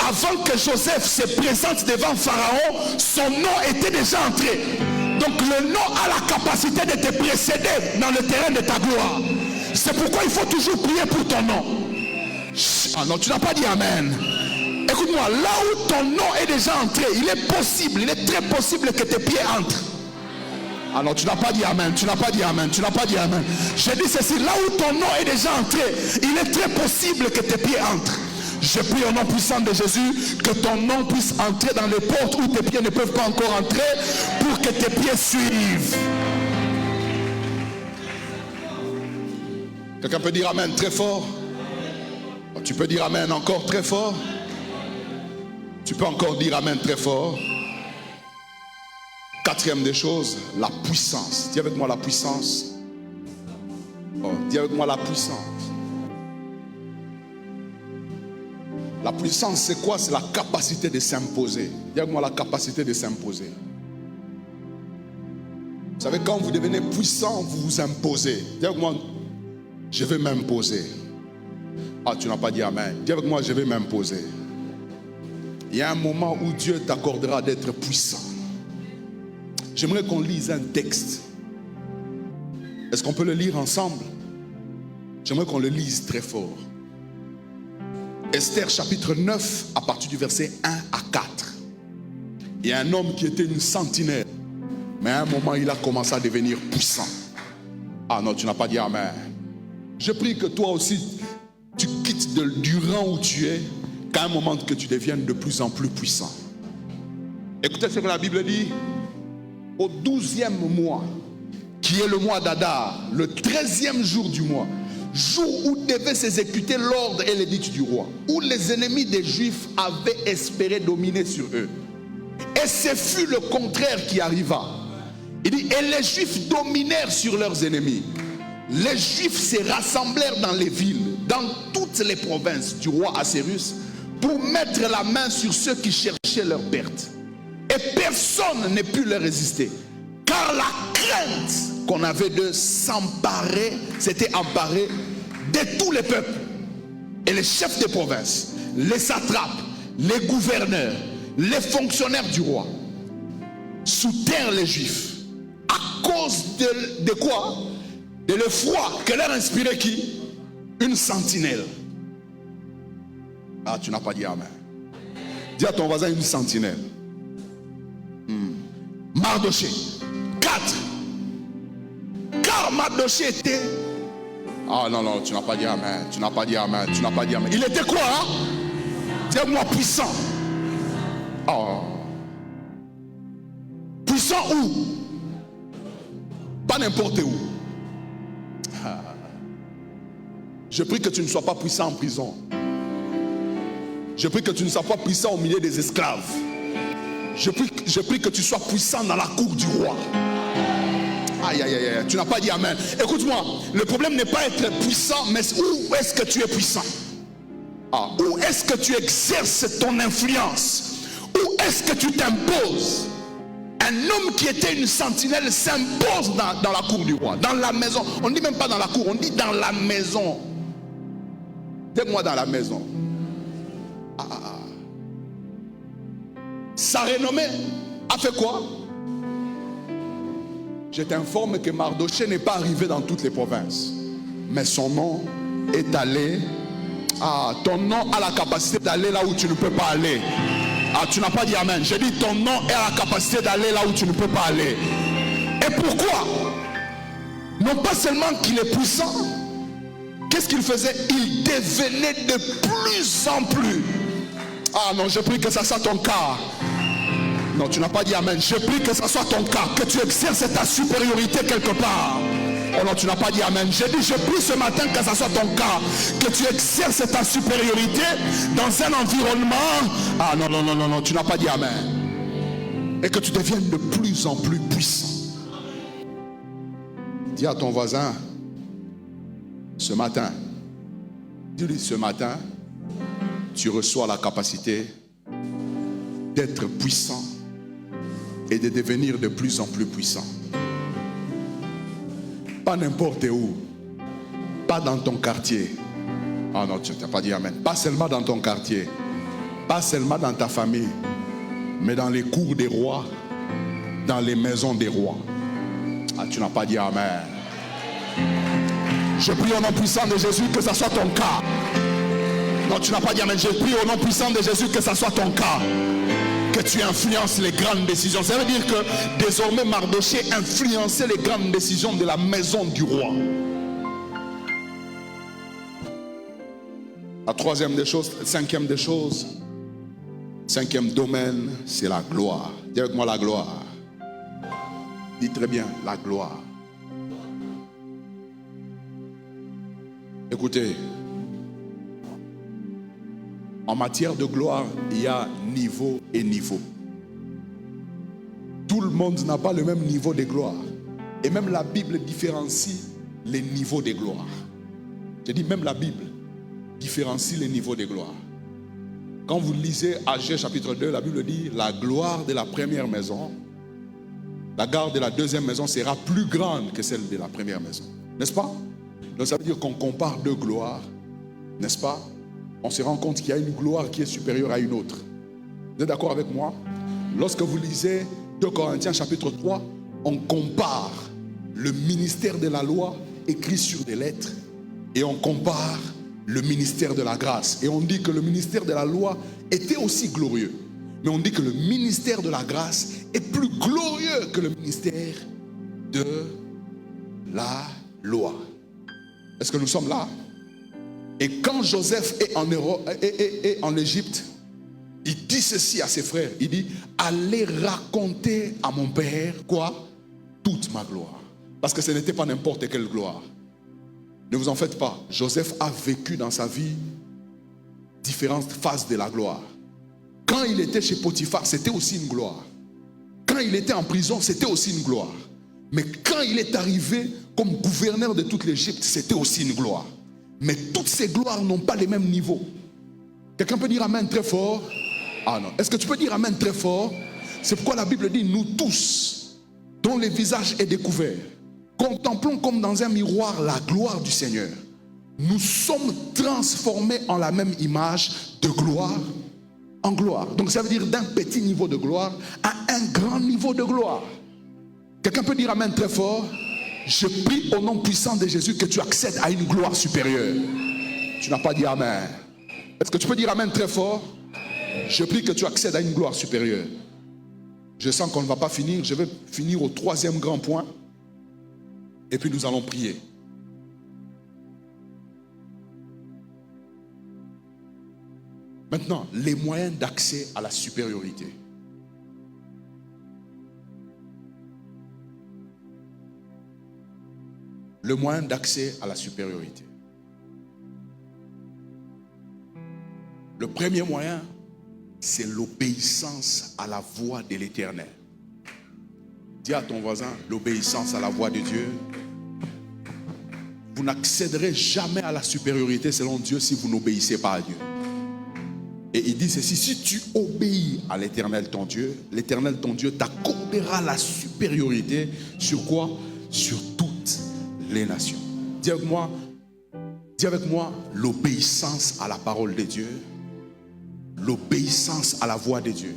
Avant que Joseph se présente devant Pharaon, son nom était déjà entré. Donc le nom a la capacité de te précéder dans le terrain de ta gloire. C'est pourquoi il faut toujours prier pour ton nom. Ah non, tu n'as pas dit amen. Écoute-moi, là où ton nom est déjà entré, il est possible, il est très possible que tes pieds entrent. Ah non, tu n'as pas dit amen, tu n'as pas dit amen, tu n'as pas dit amen. Je dis ceci, là où ton nom est déjà entré, il est très possible que tes pieds entrent. Je prie au nom puissant de Jésus que ton nom puisse entrer dans les portes où tes pieds ne peuvent pas encore entrer pour que tes pieds suivent. Quelqu'un peut dire amen très fort? Tu peux dire amen encore très fort? Tu peux encore dire amen très fort? Quatrième des choses, la puissance. Dis avec moi la puissance. Oh, dis avec moi la puissance. La puissance, c'est quoi? C'est la capacité de s'imposer. Dis avec moi la capacité de s'imposer. Vous savez, quand vous devenez puissant, vous vous imposez. Dis avec moi, je vais m'imposer. Ah, tu n'as pas dit amen. Dis avec moi, je vais m'imposer. Il y a un moment où Dieu t'accordera d'être puissant. J'aimerais qu'on lise un texte. Est-ce qu'on peut le lire ensemble? J'aimerais qu'on le lise très fort. Esther chapitre 9 à partir du verset 1 à 4. Il y a un homme qui était une sentinelle. Mais à un moment il a commencé à devenir puissant. Ah non, tu n'as pas dit amen. Je prie que toi aussi tu quittes du rang où tu es, qu'à un moment que tu deviennes de plus en plus puissant. Écoutez ce que la Bible dit. Au 12e mois, qui est le mois d'Adar, le 13e jour du mois, jour où devait s'exécuter l'ordre et l'édit du roi, où les ennemis des Juifs avaient espéré dominer sur eux. Et ce fut le contraire qui arriva. Il dit, et les Juifs dominèrent sur leurs ennemis. Les Juifs se rassemblèrent dans les villes, dans toutes les provinces du roi Assuérus, pour mettre la main sur ceux qui cherchaient leur perte. Et personne ne put leur résister. Car la crainte qu'on avait de s'emparer, s'était emparée de tous les peuples. Et les chefs des provinces, les satrapes, les gouverneurs, les fonctionnaires du roi soutinrent les Juifs. À cause de quoi? De l'effroi que leur inspirait qui? Une sentinelle. Ah, tu n'as pas dit amen. Dis à ton voisin une sentinelle. Mardoché. 4. Car Mardoché était... Ah non, non, tu n'as pas dit amen. Tu n'as pas dit amen. Tu n'as pas dit amen. Il était quoi, hein? Dis-moi puissant. Oh. Puissant où? Pas n'importe où. Je prie que tu ne sois pas puissant en prison. Je prie que tu ne sois pas puissant au milieu des esclaves. Je prie que tu sois puissant dans la cour du roi. Aïe, aïe, aïe, tu n'as pas dit amen. Écoute-moi, le problème n'est pas être puissant, mais où est-ce que tu es puissant? Ah, où est-ce que tu exerces ton influence? Où est-ce que tu t'imposes? Un homme qui était une sentinelle s'impose dans la cour du roi, dans la maison. On ne dit même pas dans la cour, on dit dans la maison. Dis-moi dans la maison. Sa renommée a fait quoi? Je t'informe que Mardoché n'est pas arrivé dans toutes les provinces. Mais son nom est allé. Ah, ton nom a la capacité d'aller là où tu ne peux pas aller. Ah, tu n'as pas dit amen. J'ai dit ton nom a la capacité d'aller là où tu ne peux pas aller. Et pourquoi? Non pas seulement qu'il est puissant. Qu'est-ce qu'il faisait? Il devenait de plus en plus. Ah non, je prie que ça soit ton cas. Non, tu n'as pas dit amen. Je prie que ce soit ton cas, que tu exerces ta supériorité quelque part. Oh non, tu n'as pas dit amen. J'ai dit, je prie ce matin que ce soit ton cas, que tu exerces ta supériorité dans un environnement. Ah non, non, non, non, non, tu n'as pas dit amen. Et que tu deviennes de plus en plus puissant. Dis à ton voisin, ce matin, dis-lui ce matin, tu reçois la capacité d'être puissant et de devenir de plus en plus puissant. Pas n'importe où, pas dans ton quartier. Ah non, tu n'as pas dit amen. Pas seulement dans ton quartier, pas seulement dans ta famille, mais dans les cours des rois, dans les maisons des rois. Ah, tu n'as pas dit amen. Je prie au nom puissant de Jésus que ça soit ton cas. Non, tu n'as pas dit amen. Je prie au nom puissant de Jésus que ça soit ton cas. Que tu influences les grandes décisions. Ça veut dire que désormais Mardochée influençait les grandes décisions de la maison du roi. La troisième des choses, cinquième des choses, cinquième domaine, c'est la gloire. Dis avec moi la gloire. Dis très bien, la gloire. Écoutez, en matière de gloire, il y a niveau et niveau. Tout le monde n'a pas le même niveau de gloire. Et même la Bible différencie les niveaux de gloire. Je dis même la Bible différencie les niveaux de gloire. Quand vous lisez Agé chapitre 2, la Bible dit la gloire de la première maison, la gloire de la deuxième maison sera plus grande que celle de la première maison. N'est-ce pas? Donc ça veut dire qu'on compare deux gloires, n'est-ce pas? On se rend compte qu'il y a une gloire qui est supérieure à une autre. Vous êtes d'accord avec moi? Lorsque vous lisez 2 Corinthiens chapitre 3, on compare le ministère de la loi écrit sur des lettres et on compare le ministère de la grâce. Et on dit que le ministère de la loi était aussi glorieux. Mais on dit que le ministère de la grâce est plus glorieux que le ministère de la loi. Est-ce que nous sommes là? Et quand Joseph est en Égypte, il dit ceci à ses frères. Il dit, allez raconter à mon père, quoi? Toute ma gloire. Parce que ce n'était pas n'importe quelle gloire. Ne vous en faites pas. Joseph a vécu dans sa vie différentes phases de la gloire. Quand il était chez Potiphar, c'était aussi une gloire. Quand il était en prison, c'était aussi une gloire. Mais quand il est arrivé comme gouverneur de toute l'Égypte, c'était aussi une gloire. Mais toutes ces gloires n'ont pas les mêmes niveaux. Quelqu'un peut dire amen très fort? Ah non. Est-ce que tu peux dire amen très fort? C'est pourquoi la Bible dit, nous tous, dont le visage est découvert, contemplons comme dans un miroir la gloire du Seigneur. Nous sommes transformés en la même image de gloire en gloire. Donc ça veut dire d'un petit niveau de gloire à un grand niveau de gloire. Quelqu'un peut dire amen très fort? Je prie au nom puissant de Jésus que tu accèdes à une gloire supérieure. Tu n'as pas dit amen. Est-ce que tu peux dire amen très fort? Je prie que tu accèdes à une gloire supérieure. Je sens qu'on ne va pas finir. Je vais finir au troisième grand point. Et puis nous allons prier. Maintenant, les moyens d'accès à la supériorité. Le moyen d'accès à la supériorité. Le premier moyen, c'est l'obéissance à la voix de l'Éternel. Dis à ton voisin, l'obéissance à la voix de Dieu. Vous n'accéderez jamais à la supériorité selon Dieu si vous n'obéissez pas à Dieu. Et il dit ceci, si tu obéis à l'Éternel ton Dieu, l'Éternel ton Dieu t'accordera la supériorité sur quoi? Sur toutes les nations. Dis avec moi, l'obéissance à la parole de Dieu, l'obéissance à la voix de Dieu.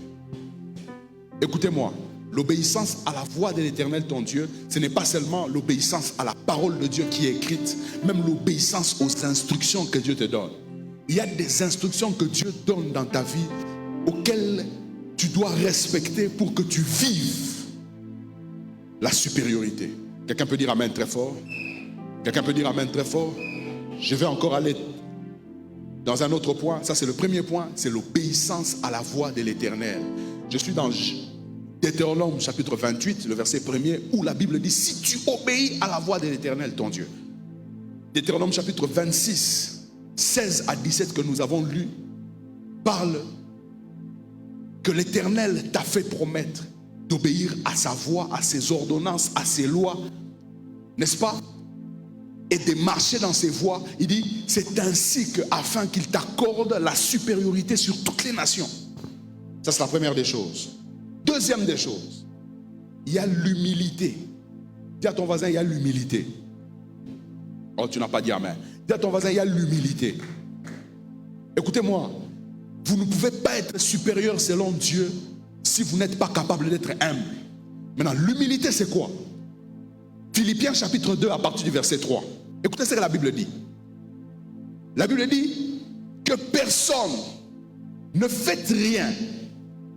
Écoutez-moi, l'obéissance à la voix de l'Éternel ton Dieu, ce n'est pas seulement l'obéissance à la parole de Dieu qui est écrite, même l'obéissance aux instructions que Dieu te donne. Il y a des instructions que Dieu donne dans ta vie auxquelles tu dois respecter pour que tu vives la supériorité. Quelqu'un peut dire amen très fort? Quelqu'un peut dire amen très fort? Je vais encore aller dans un autre point. Ça c'est le premier point, c'est l'obéissance à la voix de l'Éternel. Je suis dans Deutéronome chapitre 28, le verset 1er, où la Bible dit, si tu obéis à la voix de l'Éternel, ton Dieu. Deutéronome chapitre 26, 16 à 17 que nous avons lu, parle que l'Éternel t'a fait promettre d'obéir à sa voix, à ses ordonnances, à ses lois, n'est-ce pas? Et de marcher dans ses voies. Il dit, c'est ainsi que, afin qu'il t'accorde la supériorité sur toutes les nations. Ça, c'est la première des choses. Deuxième des choses, il y a l'humilité. Dis à ton voisin, il y a l'humilité. Oh, tu n'as pas dit amen. Dis à ton voisin, il y a l'humilité. Écoutez-moi, vous ne pouvez pas être supérieur selon Dieu si vous n'êtes pas capable d'être humble. Maintenant, l'humilité, c'est quoi? Philippiens chapitre 2 à partir du verset 3. Écoutez ce que la Bible dit. La Bible dit que personne ne fait rien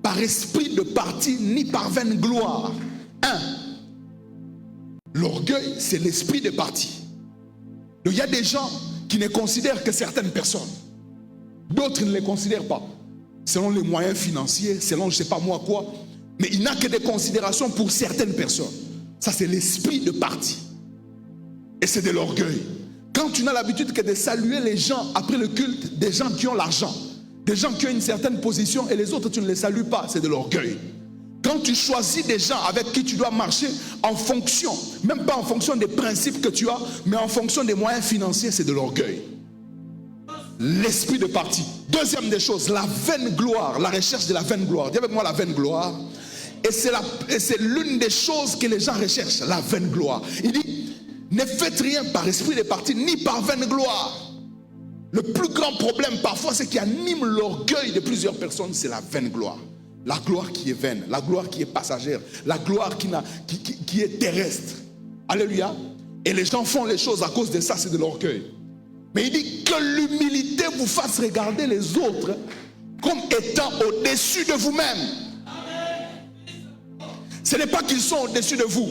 par esprit de parti ni par vaine gloire. 1. L'orgueil, c'est l'esprit de parti. Donc, il y a des gens qui ne considèrent que certaines personnes. D'autres ne les considèrent pas. Selon les moyens financiers, selon je ne sais pas moi quoi. Mais il n'a que des considérations pour certaines personnes. Ça, c'est l'esprit de parti. Et c'est de l'orgueil. Quand tu n'as l'habitude que de saluer les gens après le culte, des gens qui ont l'argent, des gens qui ont une certaine position et les autres tu ne les salues pas, c'est de l'orgueil. Quand tu choisis des gens avec qui tu dois marcher en fonction, même pas en fonction des principes que tu as, mais en fonction des moyens financiers, c'est de l'orgueil. L'esprit de parti. Deuxième des choses, la vaine gloire, la recherche de la vaine gloire. Dis avec moi la vaine gloire. Et c'est l'une des choses que les gens recherchent, la vaine gloire. Il dit, ne faites rien par esprit de parti, ni par vaine gloire. Le plus grand problème parfois, c'est qui anime l'orgueil de plusieurs personnes, c'est la vaine gloire. La gloire qui est vaine, la gloire qui est passagère, la gloire qui est terrestre. Alléluia. Et les gens font les choses à cause de ça, c'est de l'orgueil. Mais il dit que l'humilité vous fasse regarder les autres comme étant au-dessus de vous-même. Ce n'est pas qu'ils sont au-dessus de vous,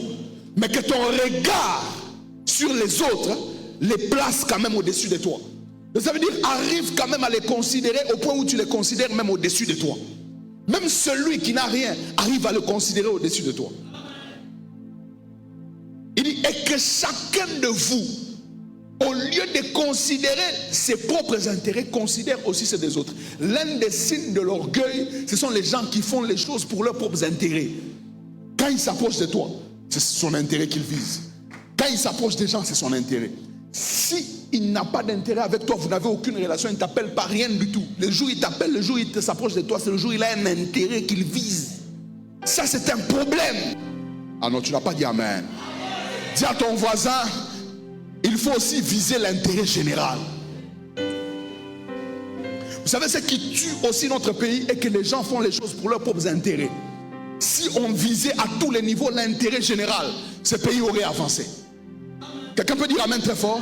mais que ton regard sur les autres les place quand même au-dessus de toi. Ça veut dire, arrive quand même à les considérer au point où tu les considères même au-dessus de toi. Même celui qui n'a rien arrive à le considérer au-dessus de toi. Il dit, et que chacun de vous, au lieu de considérer ses propres intérêts, considère aussi ceux des autres. L'un des signes de l'orgueil, ce sont les gens qui font les choses pour leurs propres intérêts. Quand il s'approche de toi, c'est son intérêt qu'il vise. Quand il s'approche des gens, c'est son intérêt. Si il n'a pas d'intérêt avec toi, vous n'avez aucune relation, il ne t'appelle pas rien du tout. Le jour où il t'appelle, le jour où il s'approche de toi, c'est le jour où il a un intérêt qu'il vise. Ça, c'est un problème. Ah non, tu n'as pas dit amen. Dis à ton voisin, il faut aussi viser l'intérêt général. Vous savez ce qui tue aussi notre pays et que les gens font les choses pour leurs propres intérêts. Si on visait à tous les niveaux l'intérêt général, ce pays aurait avancé. Quelqu'un peut dire amen très fort?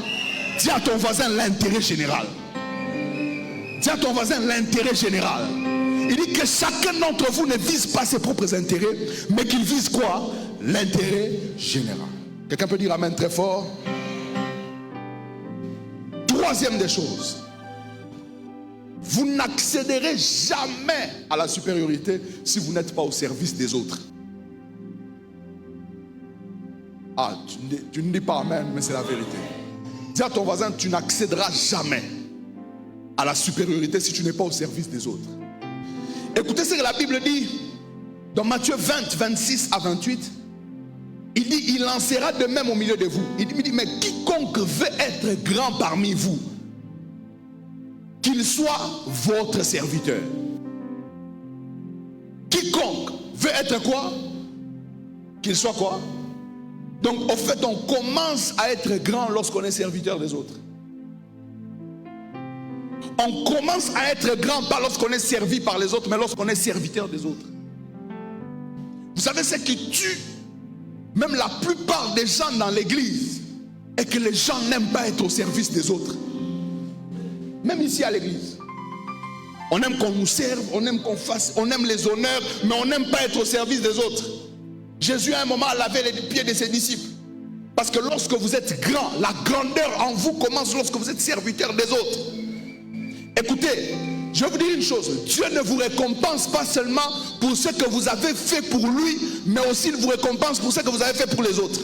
Dis à ton voisin l'intérêt général. Dis à ton voisin l'intérêt général. Il dit que chacun d'entre vous ne vise pas ses propres intérêts, mais qu'il vise quoi? L'intérêt général. Quelqu'un peut dire amen très fort? Troisième des choses, vous n'accéderez jamais à la supériorité si vous n'êtes pas au service des autres. Ah, tu ne dis pas amen, mais c'est la vérité. Dis à ton voisin, tu n'accéderas jamais à la supériorité si tu n'es pas au service des autres. Écoutez ce que la Bible dit dans Matthieu 20, 26 à 28. Il dit, il lancera de même au milieu de vous. Il dit, mais quiconque veut être grand parmi vous, qu'il soit votre serviteur. Quiconque veut être quoi? Qu'il soit quoi? Donc, au fait, on commence à être grand lorsqu'on est serviteur des autres. On commence à être grand pas lorsqu'on est servi par les autres, mais lorsqu'on est serviteur des autres. Vous savez ce qui tue même la plupart des gens dans l'église est que les gens n'aiment pas être au service des autres. Même ici à l'église. On aime qu'on nous serve, on aime qu'on fasse, on aime les honneurs, mais on n'aime pas être au service des autres. Jésus à un moment a lavé les pieds de ses disciples. Parce que lorsque vous êtes grand, la grandeur en vous commence lorsque vous êtes serviteur des autres. Écoutez, Je vais vous dire une chose, Dieu ne vous récompense pas seulement pour ce que vous avez fait pour lui, mais aussi il vous récompense pour ce que vous avez fait pour les autres.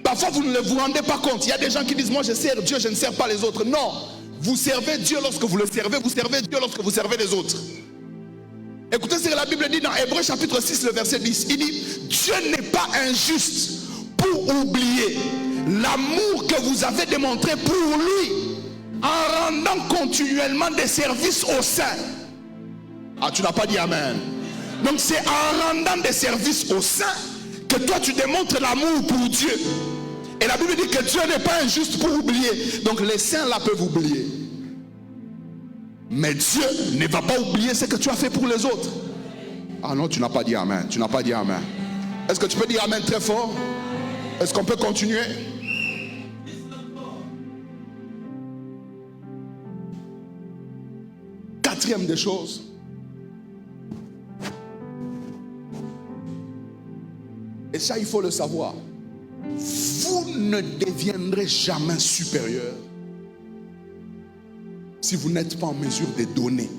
Parfois vous ne vous rendez pas compte. Il y a des gens qui disent, moi je sers Dieu, je ne sers pas les autres. Non, vous servez Dieu lorsque vous le servez, vous servez Dieu lorsque vous servez les autres. Écoutez ce que la Bible dit dans Hébreux chapitre 6, le verset 10. Il dit, Dieu n'est pas injuste pour oublier l'amour que vous avez démontré pour lui, en rendant continuellement des services aux saints. Ah, tu n'as pas dit amen. Donc c'est en rendant des services aux saints que toi tu démontres l'amour pour Dieu. Et la Bible dit que Dieu n'est pas injuste pour oublier. Donc les saints là peuvent oublier. Mais Dieu ne va pas oublier ce que tu as fait pour les autres. Ah non, tu n'as pas dit amen. Tu n'as pas dit amen. Est-ce que tu peux dire amen très fort? Est-ce qu'on peut continuer? Quatrième des choses, et ça il faut le savoir, vous ne deviendrez jamais supérieur si vous n'êtes pas en mesure de donner.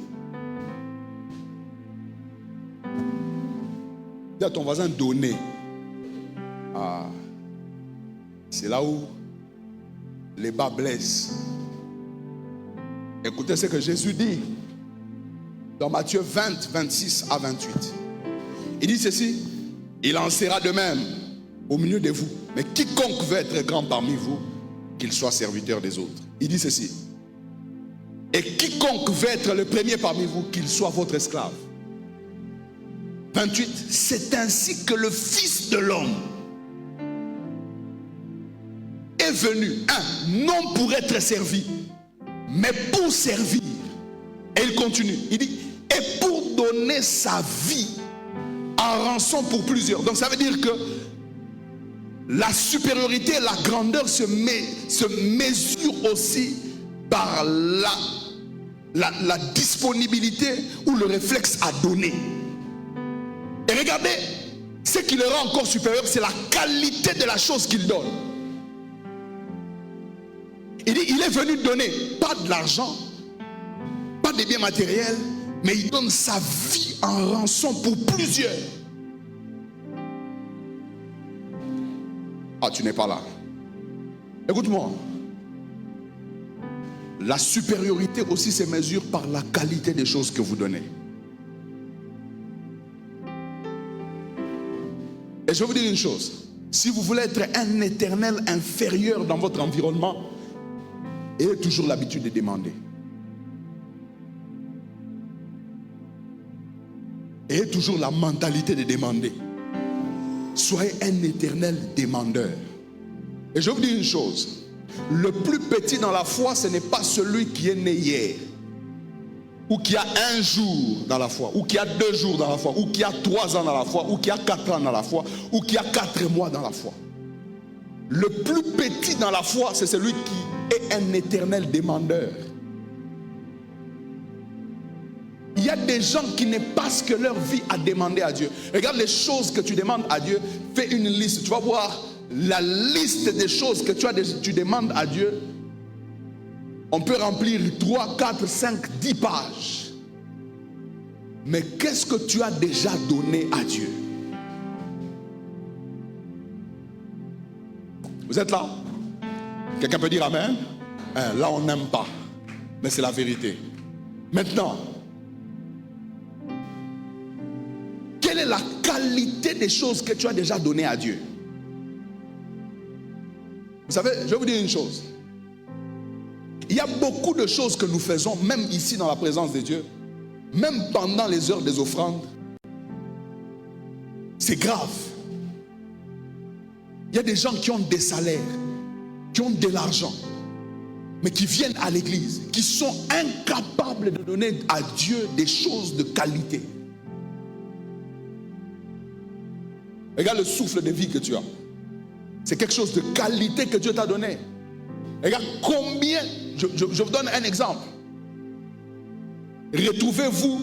Dis à ton voisin, donner. Ah, c'est là où les bas blessent. Écoutez ce que Jésus dit dans Matthieu 20, 26 à 28. Il dit ceci, il en sera de même au milieu de vous. Mais quiconque veut être grand parmi vous, qu'il soit serviteur des autres. Il dit ceci, et quiconque veut être le premier parmi vous, qu'il soit votre esclave. 28, c'est ainsi que le Fils de l'homme est venu, non pour être servi, mais pour servir. Et il continue, il dit, et pour donner sa vie en rançon pour plusieurs. Donc ça veut dire que la supériorité, la grandeur se mesure aussi par la disponibilité ou le réflexe à donner. Et regardez, ce qui le rend encore supérieur, c'est la qualité de la chose qu'il donne. Il dit, il est venu donner, pas de l'argent, pas des biens matériels, mais il donne sa vie en rançon pour plusieurs. Ah, tu n'es pas là. Écoute-moi. La supériorité aussi se mesure par la qualité des choses que vous donnez. Et je vais vous dire une chose. Si vous voulez être un éternel inférieur dans votre environnement, ayez toujours l'habitude de demander. Ayez toujours la mentalité de demander. Soyez un éternel demandeur. Et je vais vous dire une chose. Le plus petit dans la foi, ce n'est pas celui qui est né hier, ou qui a un jour dans la foi, ou qui a 2 jours dans la foi, ou qui a 3 ans dans la foi, ou qui a 4 ans dans la foi, ou qui a 4 mois dans la foi. Le plus petit dans la foi, c'est celui qui est un éternel demandeur. Il y a des gens qui ne passent que leur vie à demander à Dieu. Regarde les choses que tu demandes à Dieu. Fais une liste. Tu vas voir la liste des choses que tu demandes à Dieu. On peut remplir 3, 4, 5, 10 pages. Mais qu'est-ce que tu as déjà donné à Dieu? Vous êtes là? Quelqu'un peut dire amen? Là on n'aime pas. Mais c'est la vérité. Maintenant, quelle est la qualité des choses que tu as déjà données à Dieu? Vous savez, je vais vous dire une chose. Il y a beaucoup de choses que nous faisons, même ici dans la présence de Dieu, même pendant les heures des offrandes. C'est grave. Il y a des gens qui ont des salaires, qui ont de l'argent, mais qui viennent à l'église, qui sont incapables de donner à Dieu des choses de qualité. Regarde le souffle de vie que tu as. C'est quelque chose de qualité que Dieu t'a donné. Regarde combien, je vous donne un exemple. Retrouvez-vous,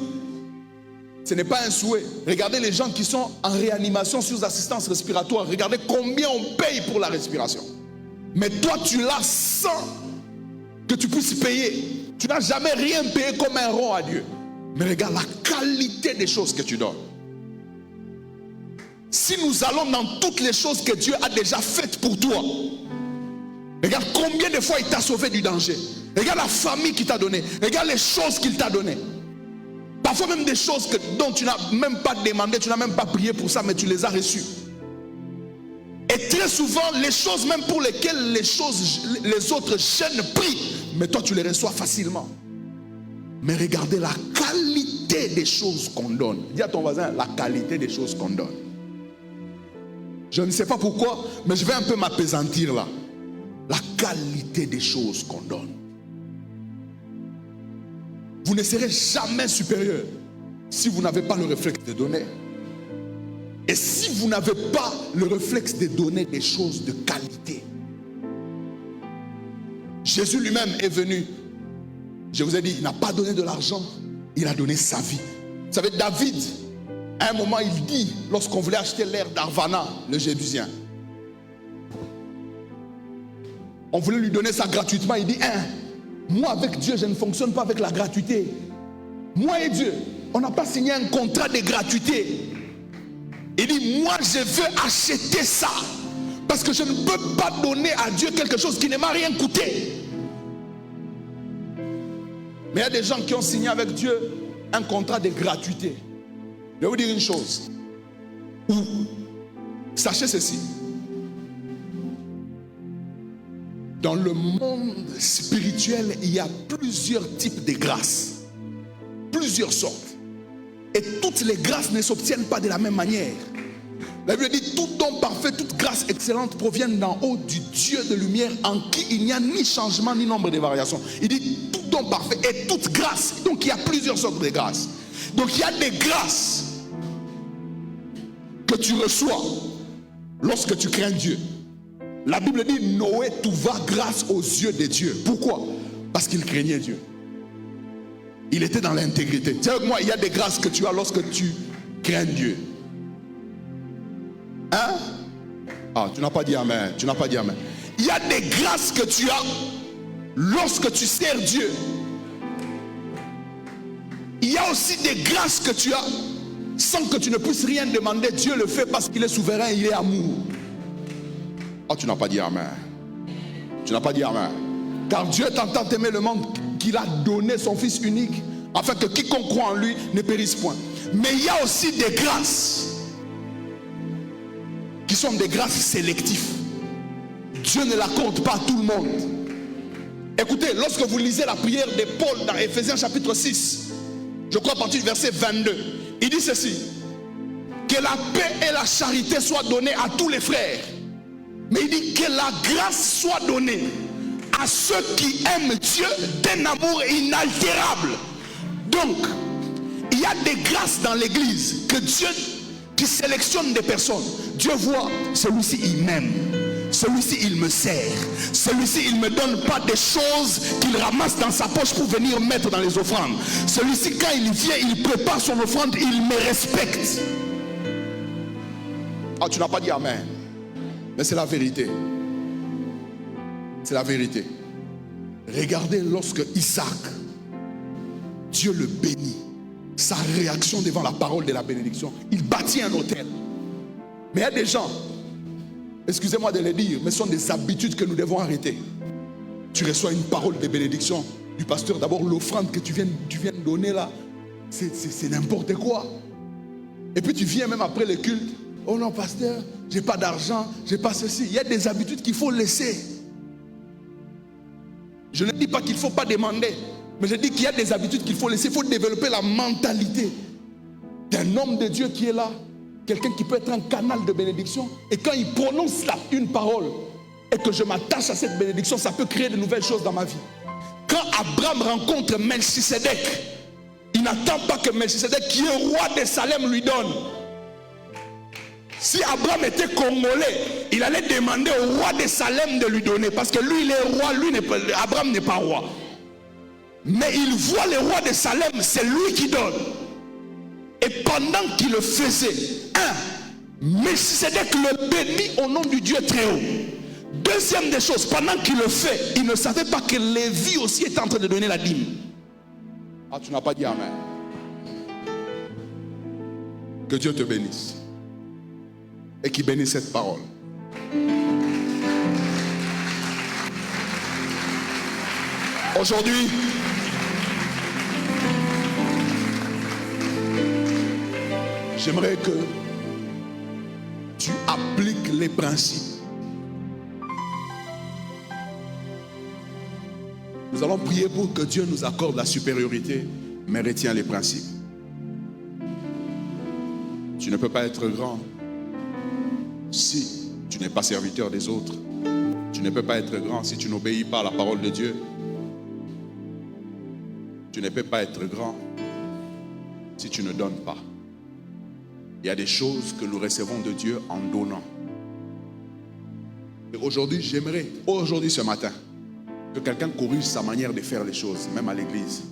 ce n'est pas un souhait. Regardez les gens qui sont en réanimation sous assistance respiratoire. Regardez combien on paye pour la respiration. Mais toi tu l'as sans que tu puisses payer. Tu n'as jamais rien payé comme un rond à Dieu. Mais regarde la qualité des choses que tu donnes. Si nous allons dans toutes les choses que Dieu a déjà faites pour toi, regarde combien de fois il t'a sauvé du danger. Regarde la famille qu'il t'a donnée. Regarde les choses qu'il t'a données. Parfois même des choses dont tu n'as même pas demandé, tu n'as même pas prié pour ça, mais tu les as reçues. Et très souvent, les choses même pour lesquelles les autres jeunes prient, mais toi tu les reçois facilement. Mais regardez la qualité des choses qu'on donne. Dis à ton voisin, la qualité des choses qu'on donne. Je ne sais pas pourquoi, mais je vais un peu m'appesantir là. La qualité des choses qu'on donne. Vous ne serez jamais supérieur si vous n'avez pas le réflexe de donner. Et si vous n'avez pas le réflexe de donner des choses de qualité. Jésus lui-même est venu. Je vous ai dit, il n'a pas donné de l'argent, il a donné sa vie. Vous savez, David, à un moment, il dit, lorsqu'on voulait acheter l'air d'Arvana, le Jébusien, on voulait lui donner ça gratuitement. Il dit, moi avec Dieu, je ne fonctionne pas avec la gratuité. Moi et Dieu, on n'a pas signé un contrat de gratuité. Il dit, moi je veux acheter ça. Parce que je ne peux pas donner à Dieu quelque chose qui ne m'a rien coûté. Mais il y a des gens qui ont signé avec Dieu un contrat de gratuité. Je vais vous dire une chose. Sachez ceci. Dans le monde spirituel, il y a plusieurs types de grâces. Plusieurs sortes. Et toutes les grâces ne s'obtiennent pas de la même manière. La Bible dit, tout don parfait, toute grâce excellente proviennent d'en haut du Dieu de lumière en qui il n'y a ni changement ni nombre de variations. Il dit tout don parfait et toute grâce. Donc il y a plusieurs sortes de grâces. Donc il y a des grâces que tu reçois lorsque tu crains Dieu. La Bible dit Noé trouva grâce aux yeux de Dieu. Pourquoi? Parce qu'il craignait Dieu. Il était dans l'intégrité. Dis avec moi, il y a des grâces que tu as lorsque tu crains Dieu. Hein? Ah, tu n'as pas dit amen. Tu n'as pas dit amen. Il y a des grâces que tu as lorsque tu sers Dieu. Il y a aussi des grâces que tu as sans que tu ne puisses rien demander. Dieu le fait parce qu'il est souverain, il est amour. Oh, tu n'as pas dit amen. Tu n'as pas dit amen. Car Dieu est en tant d'aimer le monde qu'il a donné son Fils unique afin que quiconque croit en lui ne périsse point. Mais il y a aussi des grâces qui sont des grâces sélectives. Dieu ne l'accorde pas à tout le monde. Écoutez, lorsque vous lisez la prière de Paul dans Éphésiens chapitre 6, je crois à partir du verset 22, il dit ceci: que la paix et la charité soient données à tous les frères. Mais il dit que la grâce soit donnée à ceux qui aiment Dieu d'un amour inaltérable. Donc, il y a des grâces dans l'église que Dieu qui sélectionne des personnes. Dieu voit, celui-ci il m'aime, celui-ci il me sert, celui-ci il ne me donne pas des choses qu'il ramasse dans sa poche pour venir mettre dans les offrandes. Celui-ci quand il vient, il prépare son offrande, il me respecte. Ah, tu n'as pas dit amen. Mais c'est la vérité. C'est la vérité. Regardez lorsque Isaac, Dieu le bénit. Sa réaction devant la parole de la bénédiction, il bâtit un autel. Mais il y a des gens, excusez-moi de le dire, mais ce sont des habitudes que nous devons arrêter. Tu reçois une parole de bénédiction du pasteur. D'abord l'offrande que tu viens donner là, c'est n'importe quoi. Et puis tu viens même après le culte. Oh non pasteur, j'ai pas d'argent, j'ai pas ceci. Il y a des habitudes qu'il faut laisser. Je ne dis pas qu'il ne faut pas demander, mais je dis qu'il y a des habitudes qu'il faut laisser. Il faut développer la mentalité d'un homme de Dieu qui est là, quelqu'un qui peut être un canal de bénédiction. Et quand il prononce là une parole et que je m'attache à cette bénédiction, ça peut créer de nouvelles choses dans ma vie. Quand Abraham rencontre Melchisédek, il n'attend pas que Melchisédek, qui est roi de Salem, lui donne. Si Abraham était congolais, il allait demander au roi de Salem de lui donner. Parce que lui, il est roi, Abraham n'est pas roi. Mais il voit le roi de Salem, c'est lui qui donne. Et pendant qu'il le faisait, Melchisédek le bénit au nom du Dieu très haut. Deuxième des choses, pendant qu'il le fait, il ne savait pas que Lévi aussi était en train de donner la dîme. Ah, tu n'as pas dit amen. Que Dieu te bénisse. Et qu'il bénisse cette parole. Aujourd'hui, j'aimerais que tu appliques les principes. Nous allons prier pour que Dieu nous accorde la supériorité, mais retiens les principes. Tu ne peux pas être grand si tu n'es pas serviteur des autres. Tu ne peux pas être grand si tu n'obéis pas à la parole de Dieu. Tu ne peux pas être grand si tu ne donnes pas. Il y a des choses que nous recevons de Dieu en donnant. Et aujourd'hui, j'aimerais, ce matin, que quelqu'un corrige sa manière de faire les choses, même à l'église.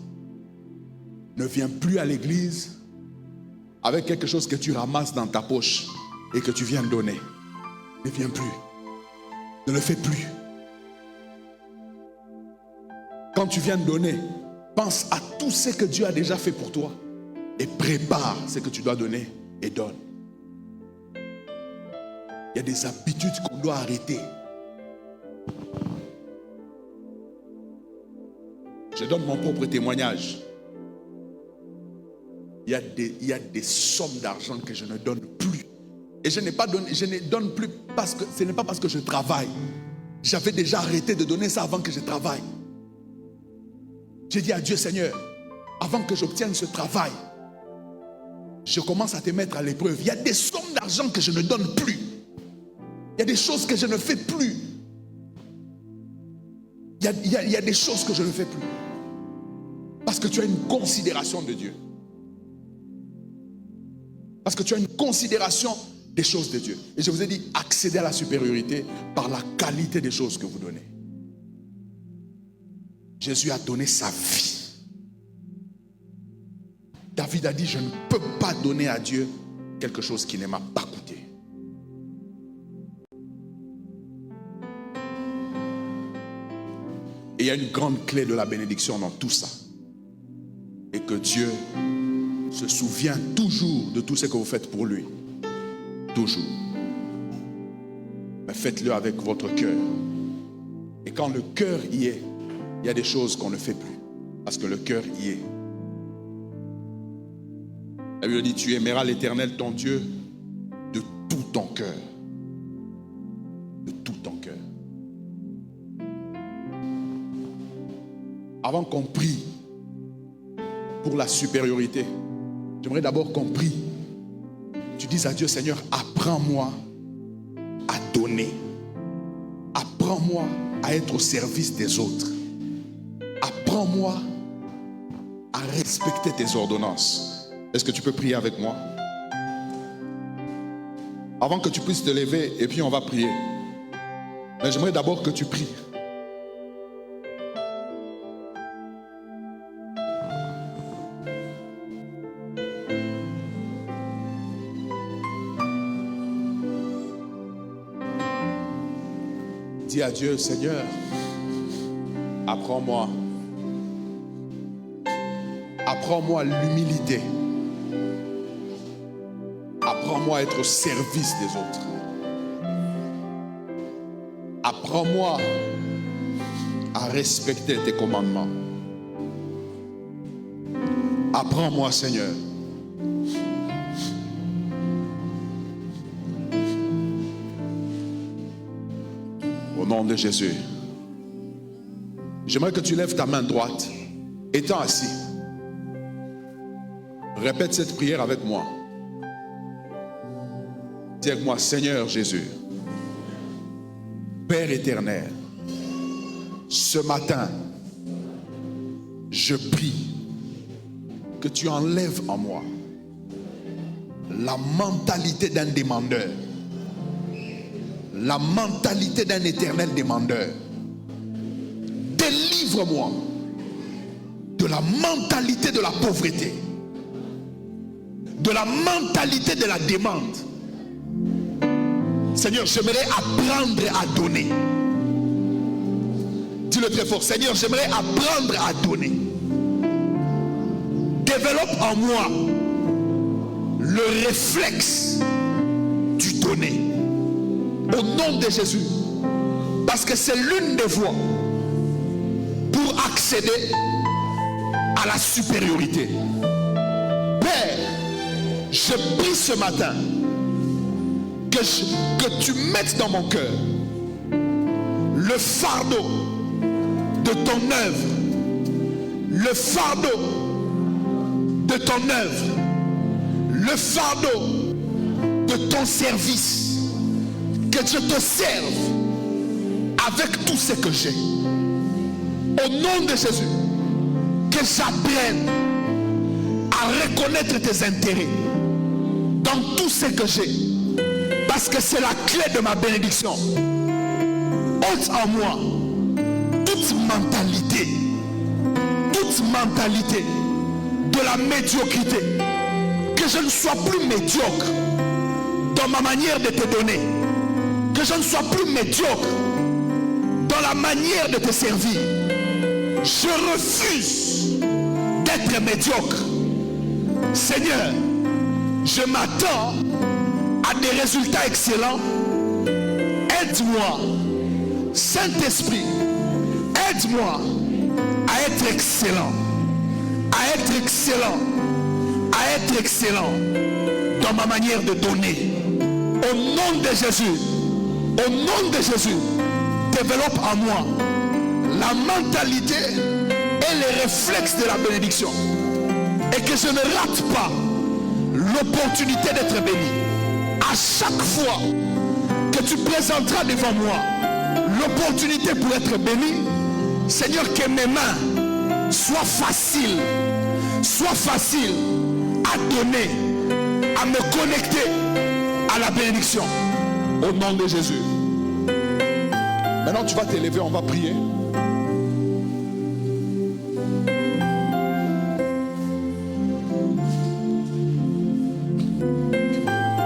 Ne viens plus à l'église avec quelque chose que tu ramasses dans ta poche et que tu viens donner. Ne viens plus. Ne le fais plus. Quand tu viens donner, pense à tout ce que Dieu a déjà fait pour toi et prépare ce que tu dois donner et donne. Il y a des habitudes qu'on doit arrêter. Je donne mon propre témoignage. Il y a des sommes d'argent que je ne donne plus. Et je ne donne plus parce que ce n'est pas parce que je travaille. J'avais déjà arrêté de donner ça avant que je travaille. J'ai dit à Dieu, Seigneur, avant que j'obtienne ce travail, je commence à te mettre à l'épreuve. Il y a des sommes d'argent que je ne donne plus. Il y a des choses que je ne fais plus. Il y a des choses que je ne fais plus. Parce que tu as une considération de Dieu. Parce que tu as une considération des choses de Dieu. Et je vous ai dit, accédez à la supériorité par la qualité des choses que vous donnez. Jésus a donné sa vie. David a dit, je ne peux pas donner à Dieu quelque chose qui ne m'a pas coûté. Et il y a une grande clé de la bénédiction dans tout ça. Et que Dieu se souvient toujours de tout ce que vous faites pour lui. Toujours. Mais faites-le avec votre cœur. Et quand le cœur y est, il y a des choses qu'on ne fait plus. Parce que le cœur y est. La Bible dit, tu aimeras l'Éternel ton Dieu de tout ton cœur. De tout ton cœur. Avant qu'on prie pour la supériorité, j'aimerais d'abord qu'on prie. Tu dises à Dieu, Seigneur, apprends-moi à donner. Apprends-moi à être au service des autres. Apprends-moi à respecter tes ordonnances. Est-ce que tu peux prier avec moi? Avant que tu puisses te lever, et puis on va prier. Mais j'aimerais d'abord que tu pries. Dis à Dieu, Seigneur, apprends-moi l'humilité. Apprends-moi à être au service des autres. Apprends-moi à respecter tes commandements. Apprends-moi, Seigneur. Au nom de Jésus. J'aimerais que tu lèves ta main droite, étant assis. Répète cette prière avec moi. Dis avec moi, Seigneur Jésus, Père éternel, ce matin, je prie que tu enlèves en moi la mentalité d'un demandeur, la mentalité d'un éternel demandeur. Délivre-moi de la mentalité de la pauvreté, de la mentalité de la demande. Seigneur, j'aimerais apprendre à donner. Dis-le très fort. Seigneur, j'aimerais apprendre à donner. Développe en moi le réflexe du donner. Au nom de Jésus. Parce que c'est l'une des voies pour accéder à la supériorité. Père, je prie ce matin que tu mettes dans mon cœur le fardeau de ton œuvre, le fardeau de ton œuvre, le fardeau de ton service, que je te serve avec tout ce que j'ai. Au nom de Jésus, que j'apprenne à reconnaître tes intérêts dans tout ce que j'ai, parce que c'est la clé de ma bénédiction. Ôte en moi toute mentalité de la médiocrité, que je ne sois plus médiocre dans ma manière de te donner, que je ne sois plus médiocre dans la manière de te servir. Je refuse d'être médiocre. Seigneur, je m'attends à des résultats excellents. Aide-moi, Saint-Esprit, aide-moi à être excellent, à être excellent, à être excellent dans ma manière de donner. Au nom de Jésus, au nom de Jésus, développe en moi la mentalité et les réflexes de la bénédiction, et que je ne rate pas l'opportunité d'être béni. À chaque fois que tu présenteras devant moi l'opportunité pour être béni, Seigneur, que mes mains soient faciles à donner, à me connecter à la bénédiction. Au nom de Jésus. Maintenant tu vas t'élever, on va prier.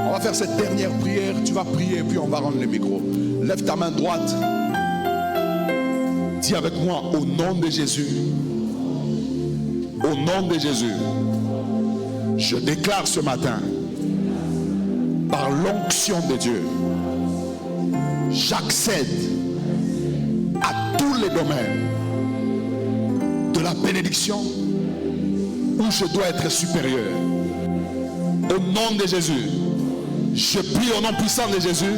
On va faire cette dernière prière. Tu vas prier et puis on va rendre le micro. Lève ta main droite. Dis avec moi, au nom de Jésus. Au nom de Jésus. Je déclare ce matin, par l'onction de Dieu, j'accède à tous les domaines de la bénédiction où je dois être supérieur. Au nom de Jésus, je prie au nom puissant de Jésus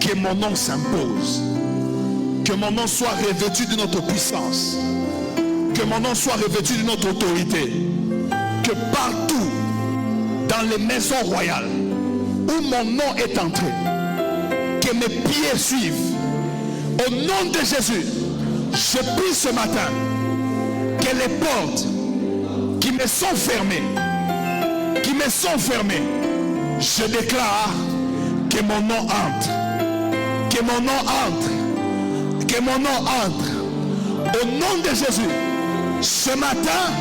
que mon nom s'impose, que mon nom soit revêtu de notre puissance, que mon nom soit revêtu de notre autorité, que partout dans les maisons royales où mon nom est entré, que mes pieds suivent. Au nom de Jésus, je prie ce matin que les portes qui me sont fermées, je déclare que mon nom entre, que mon nom entre, que mon nom entre. Au nom de Jésus, ce matin,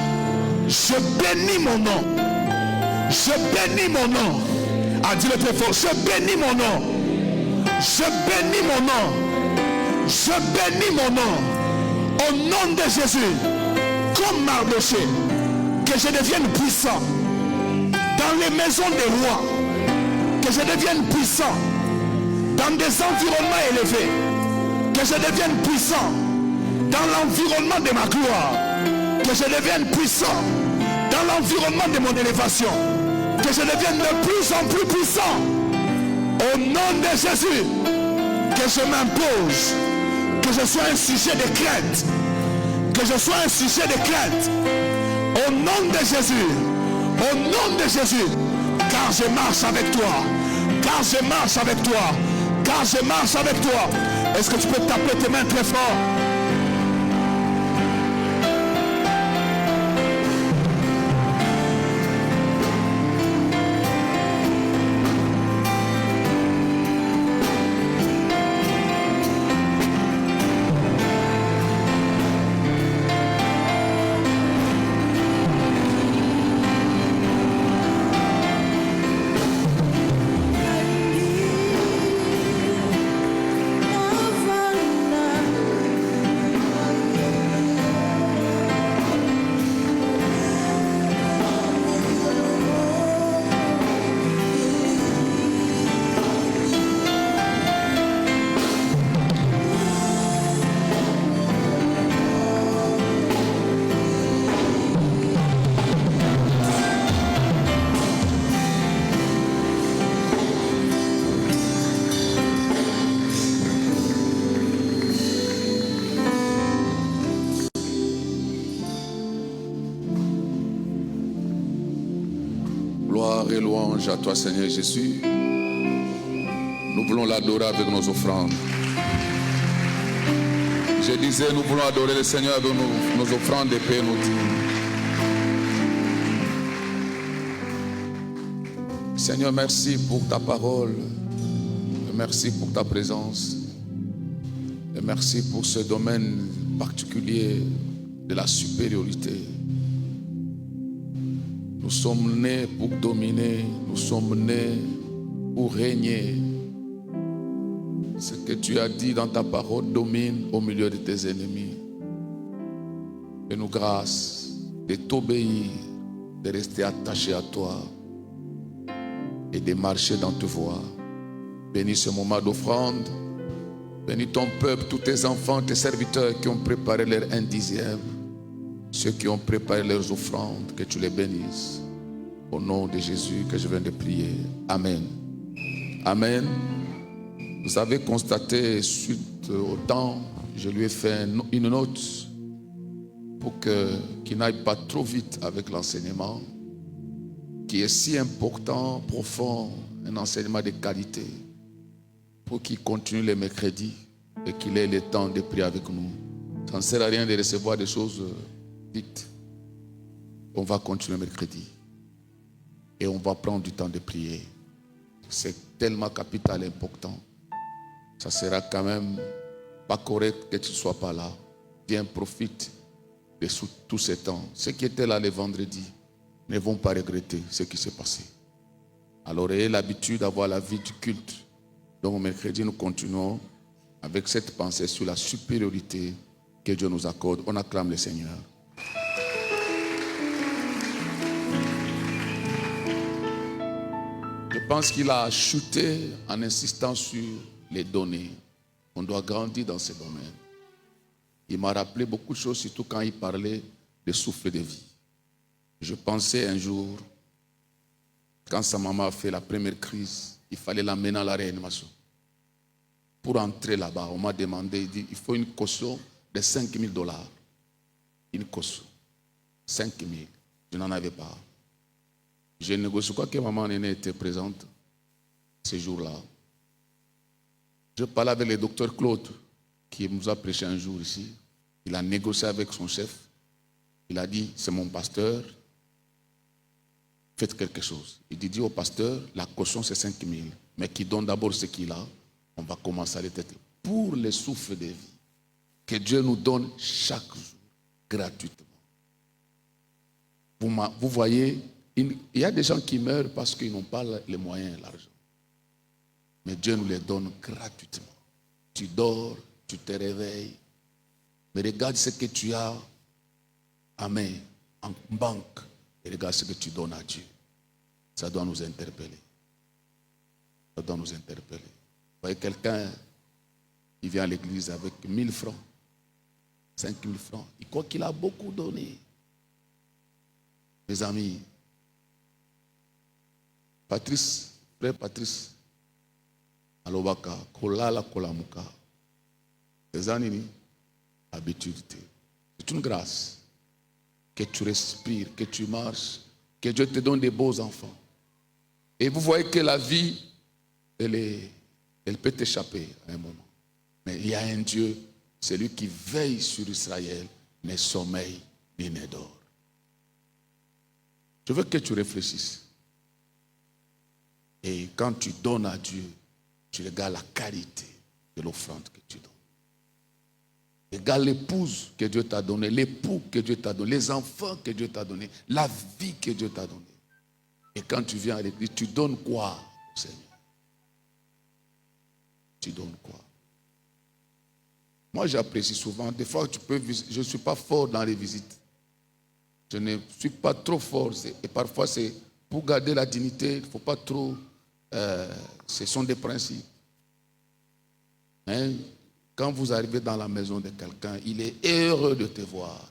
je bénis mon nom. Je bénis mon nom. Ah, dis-le très fort. Je bénis mon nom. Je bénis mon nom. Je bénis mon nom. Au nom de Jésus, comme Mardoché, que je devienne puissant dans les maisons des rois, que je devienne puissant dans des environnements élevés, que je devienne puissant dans l'environnement de ma gloire, que je devienne puissant dans l'environnement de mon élévation, que je devienne de plus en plus puissant. Au nom de Jésus, que je m'impose, que je sois un sujet de crainte, que je sois un sujet de crainte. Au nom de Jésus, au nom de Jésus, car je marche avec toi, car je marche avec toi, car je marche avec toi. Est-ce que tu peux taper tes mains très fort? et louange à toi, Seigneur Jésus. Nous voulons l'adorer avec nos offrandes. Je disais, nous voulons adorer le Seigneur avec nos offrandes de paix, nous dit. Seigneur, merci pour ta parole. Merci pour ta présence. Et merci pour ce domaine particulier de la supériorité. Nous sommes nés pour dominer, nous sommes nés pour régner. Ce que tu as dit dans ta parole domine au milieu de tes ennemis. Fais-nous grâce de t'obéir, de rester attaché à toi et de marcher dans tes voies. Bénis ce moment d'offrande. Bénis ton peuple, tous tes enfants, tes serviteurs qui ont préparé leur 1/10. Ceux qui ont préparé leurs offrandes, que tu les bénisses. Au nom de Jésus que je viens de prier. Amen. Amen. Vous avez constaté, suite au temps, je lui ai fait une note pour qu'il n'aille pas trop vite avec l'enseignement, qui est si important, profond, un enseignement de qualité, pour qu'il continue les mercredis et qu'il ait le temps de prier avec nous. Ça ne sert à rien de recevoir des choses vite. On va continuer mercredi et on va prendre du temps de prier. C'est tellement capital et important. Ça sera quand même pas correct que tu ne sois pas là. Viens, profite de tous ces temps. Ceux qui étaient là le vendredi ne vont pas regretter ce qui s'est passé. Alors ayez l'habitude d'avoir la vie du culte. Donc mercredi, nous continuons avec cette pensée sur la supériorité que Dieu nous accorde. On acclame le Seigneur. Je pense qu'il a chuté en insistant sur les données. On doit grandir dans ces domaines. Il m'a rappelé beaucoup de choses, surtout quand il parlait de souffle de vie. Je pensais un jour, quand sa maman a fait la première crise, il fallait l'amener à la réanimation. Pour entrer là-bas, on m'a demandé, il dit, il faut une caution de $5,000. Une caution. 5,000. Je n'en avais pas. J'ai négocié quoi que maman Néné était présente ce jour-là. Je parlais avec le docteur Claude, qui nous a prêché un jour ici. Il a négocié avec son chef. Il a dit, c'est mon pasteur, faites quelque chose. Il dit au pasteur, la caution c'est 5,000, mais qui donne d'abord ce qu'il a. On va commencer à les têter. Pour les souffles de vie, que Dieu nous donne chaque jour, gratuitement. Vous voyez, il y a des gens qui meurent parce qu'ils n'ont pas les moyens, l'argent. Mais Dieu nous les donne gratuitement. Tu dors, tu te réveilles. Mais regarde ce que tu as en main, en banque. Et regarde ce que tu donnes à Dieu. Ça doit nous interpeller. Ça doit nous interpeller. Vous voyez quelqu'un, il vient à l'église avec 1 000 francs, 5 000 francs. Il croit qu'il a beaucoup donné. Mes amis, Patrice, frère Patrice, Alobaka, Kolala Kolamuka, les années, habitude. C'est une grâce que tu respires, que tu marches, que Dieu te donne des beaux enfants. Et vous voyez que la vie, elle peut t'échapper à un moment. Mais il y a un Dieu, celui qui veille sur Israël, ne sommeille ni ne dort. Je veux que tu réfléchisses. Et quand tu donnes à Dieu, tu regardes la qualité de l'offrande que tu donnes. Regarde l'épouse que Dieu t'a donnée, l'époux que Dieu t'a donné, les enfants que Dieu t'a donné, la vie que Dieu t'a donnée. Et quand tu viens à l'église, tu donnes quoi au Seigneur? Tu donnes quoi? Moi, j'apprécie souvent. Des fois, je ne suis pas fort dans les visites. Je ne suis pas trop fort. Et parfois, c'est pour garder la dignité, il ne faut pas trop. Ce sont des principes. Hein? Quand vous arrivez dans la maison de quelqu'un, il est heureux de te voir.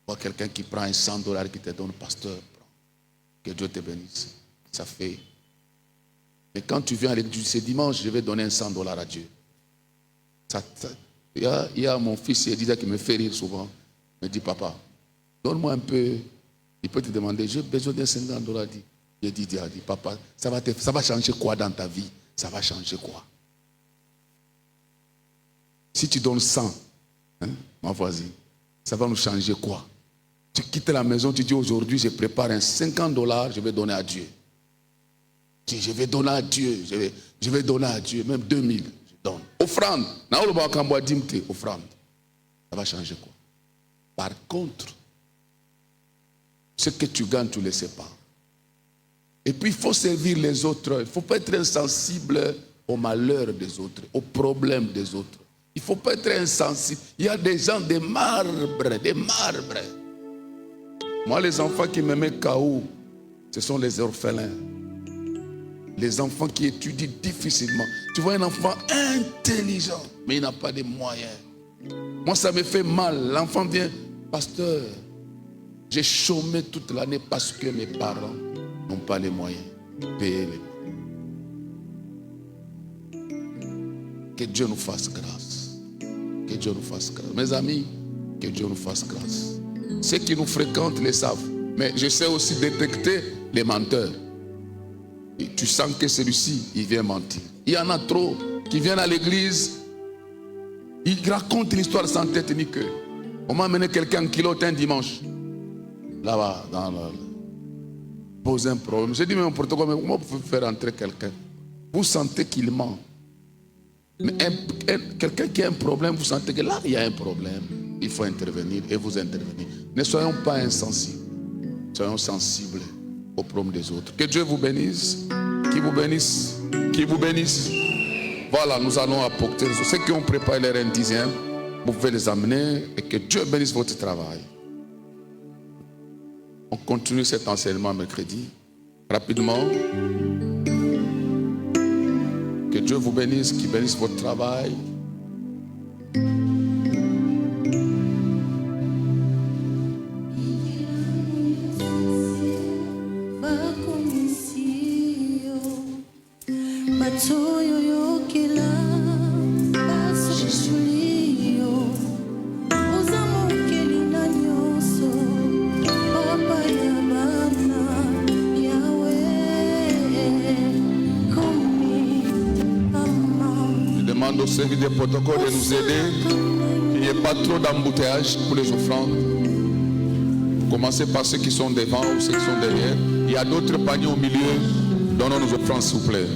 Voir quelqu'un qui prend $100 qui te donne, pasteur, que Dieu te bénisse. Ça fait. Mais quand tu viens à l'église, c'est dimanche, je vais donner $100 à Dieu. Il y a mon fils, il disait qu'il me fait rire souvent. Il me dit, papa, donne-moi un peu. Il peut te demander, j'ai besoin de $50. J'ai dit, papa, ça va changer quoi dans ta vie? Ça va changer quoi? Si tu donnes 100, hein, ma voisine, ça va nous changer quoi? Tu quittes la maison, tu dis aujourd'hui, je prépare un $50, je vais donner à Dieu. Tu dis, je vais donner à Dieu, je vais donner à Dieu, même 2000, je donne. Offrande, offrande. Ça va changer quoi? Par contre, ce que tu gagnes, tu ne le sais pas. Et puis, il faut servir les autres. Il ne faut pas être insensible au malheur des autres, aux problèmes des autres. Il ne faut pas être insensible. Il y a des gens, des marbres, des marbres. Moi, les enfants qui me mettent KO, ce sont les orphelins. Les enfants qui étudient difficilement. Tu vois un enfant intelligent, mais il n'a pas de moyens. Moi, ça me fait mal. L'enfant vient, pasteur, j'ai chômé toute l'année parce que mes parents n'ont pas les moyens de payer les moyens. Que Dieu nous fasse grâce. Que Dieu nous fasse grâce. Mes amis, que Dieu nous fasse grâce. Ceux qui nous fréquentent le savent. Mais je sais aussi détecter les menteurs. Et tu sens que celui-ci, il vient mentir. Il y en a trop qui viennent à l'église. Ils racontent une histoire sans tête ni queue. On m'a amené quelqu'un qui l'autre un dimanche. Là-bas, pose un problème. J'ai dit, mais comment vous pouvez faire entrer quelqu'un? Vous sentez qu'il ment. Mais quelqu'un qui a un problème, vous sentez que là, il y a un problème. Il faut intervenir et vous intervenir. Ne soyons pas insensibles. Soyons sensibles aux problèmes des autres. Que Dieu vous bénisse. Qu'il vous bénisse. Qu'il vous bénisse. Voilà, nous allons apporter ceux qui ont préparé leur 10e. Vous pouvez les amener et que Dieu bénisse votre travail. On continue cet enseignement mercredi. Rapidement. Que Dieu vous bénisse, qu'il bénisse votre travail. Au service des protocoles de nous aider, qu'il n'y ait pas trop d'embouteillage pour les offrandes. Commencez par ceux qui sont devant ou ceux qui sont derrière. Il y a d'autres paniers au milieu. Donnons nos offrandes, s'il vous plaît.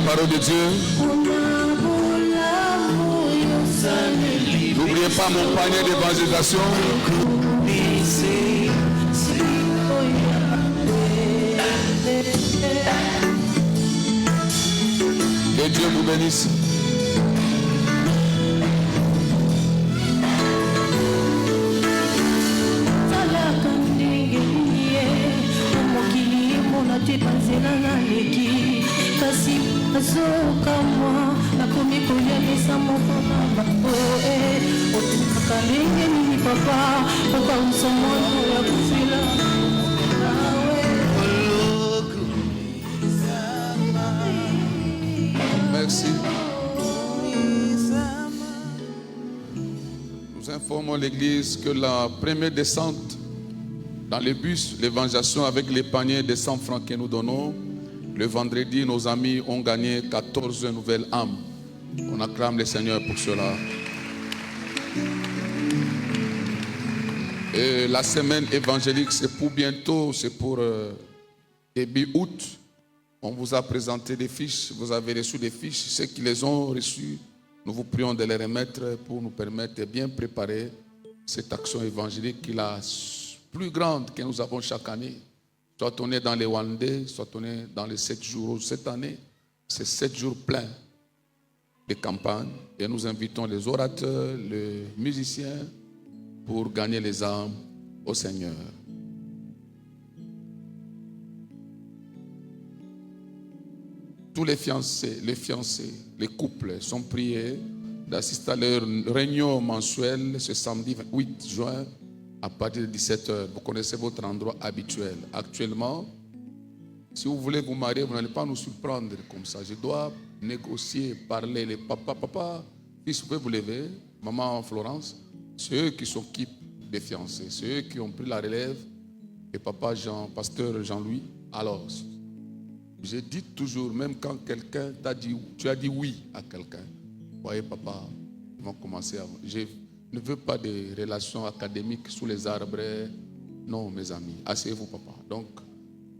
Parole de Dieu. N'oubliez pas mon panier d'évangélisation. Que Dieu vous bénisse. Merci. Nous informons l'Église que la première descente dans les bus, l'évangélisation avec les paniers de 100 francs que nous donnons, le vendredi, nos amis ont gagné 14 nouvelles âmes. On acclame le Seigneur pour cela. Et la semaine évangélique, c'est pour bientôt, c'est pour début août. On vous a présenté des fiches, vous avez reçu des fiches. Ceux qui les ont reçues, nous vous prions de les remettre pour nous permettre de bien préparer cette action évangélique qui est la plus grande que nous avons chaque année. Soit on est dans les one day, soit on est dans les 7 jours. Cette année, c'est 7 jours pleins de campagne. Et nous invitons les orateurs, les musiciens pour gagner les âmes au Seigneur. Tous les fiancés, les couples sont priés d'assister à leur réunion mensuelle ce samedi 8 juin à partir de 17h. Vous connaissez votre endroit habituel. Actuellement, si vous voulez vous marier, vous n'allez pas nous surprendre comme ça. Je dois négocier, parler. Les papa, fils, vous pouvez vous lever. Maman Florence, c'est eux qui s'occupent des fiancés. C'est eux qui ont pris la relève. Et papa pasteur Jean-Louis. Alors, je dis toujours, même quand quelqu'un t'a dit, tu as dit oui à quelqu'un, voyez papa, ils vont commencer à... Je ne veux pas de relations académiques sous les arbres. Non, mes amis, asseyez-vous papa. Donc,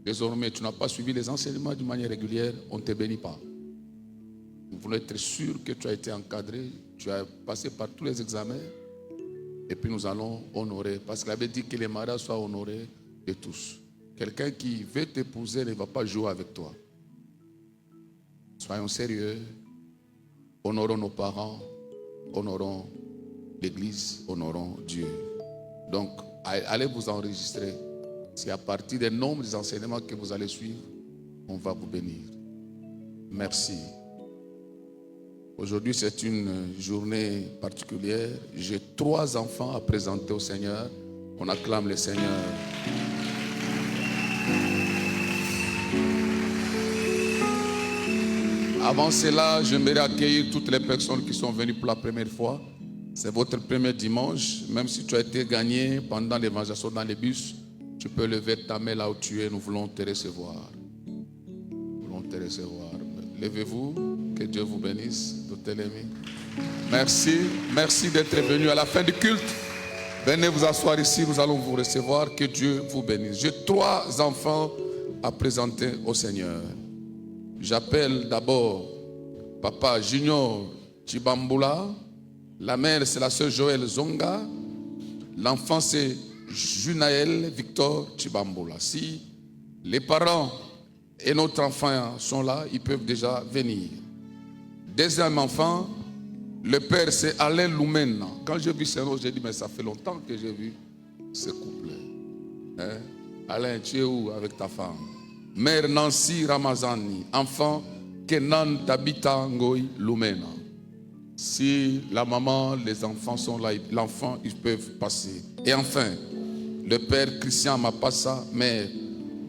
désormais, tu n'as pas suivi les enseignements d'une manière régulière, on ne te bénit pas. Nous voulons être sûrs que tu as été encadré, tu as passé par tous les examens, et puis nous allons honorer, parce qu'il avait dit que les mariages soient honorés de tous. Quelqu'un qui veut t'épouser ne va pas jouer avec toi. Soyons sérieux. Honorons nos parents. Honorons l'Église. Honorons Dieu. Donc, allez vous enregistrer. C'est à partir des nombres des enseignements que vous allez suivre, on va vous bénir. Merci. Aujourd'hui, c'est une journée particulière. J'ai 3 enfants à présenter au Seigneur. On acclame le Seigneur. Avant cela, j'aimerais accueillir toutes les personnes qui sont venues pour la première fois. C'est votre premier dimanche. Même si tu as été gagné pendant l'évangélisation dans les bus, tu peux lever ta main là où tu es. Nous voulons te recevoir. Nous voulons te recevoir. Levez-vous. Que Dieu vous bénisse. Merci. Merci d'être venu à la fin du culte. Venez vous asseoir ici. Nous allons vous recevoir. Que Dieu vous bénisse. J'ai 3 enfants à présenter au Seigneur. J'appelle d'abord Papa Junior Chibambula. La mère, c'est la sœur Joël Zonga. L'enfant, c'est Junaël Victor Chibambula. Si les parents et notre enfant sont là, ils peuvent déjà venir. Deuxième enfant, le père, c'est Alain Loumena. Quand j'ai vu ce nom, j'ai dit, mais ça fait longtemps que j'ai vu ce couple. Hein? Alain, tu es où avec ta femme? Mère Nancy Ramazani, enfant Kenan Tabita Ngoy Lumena. Si la maman, les enfants sont là, l'enfant, ils peuvent passer. Et enfin, le père Christian Mapassa, mère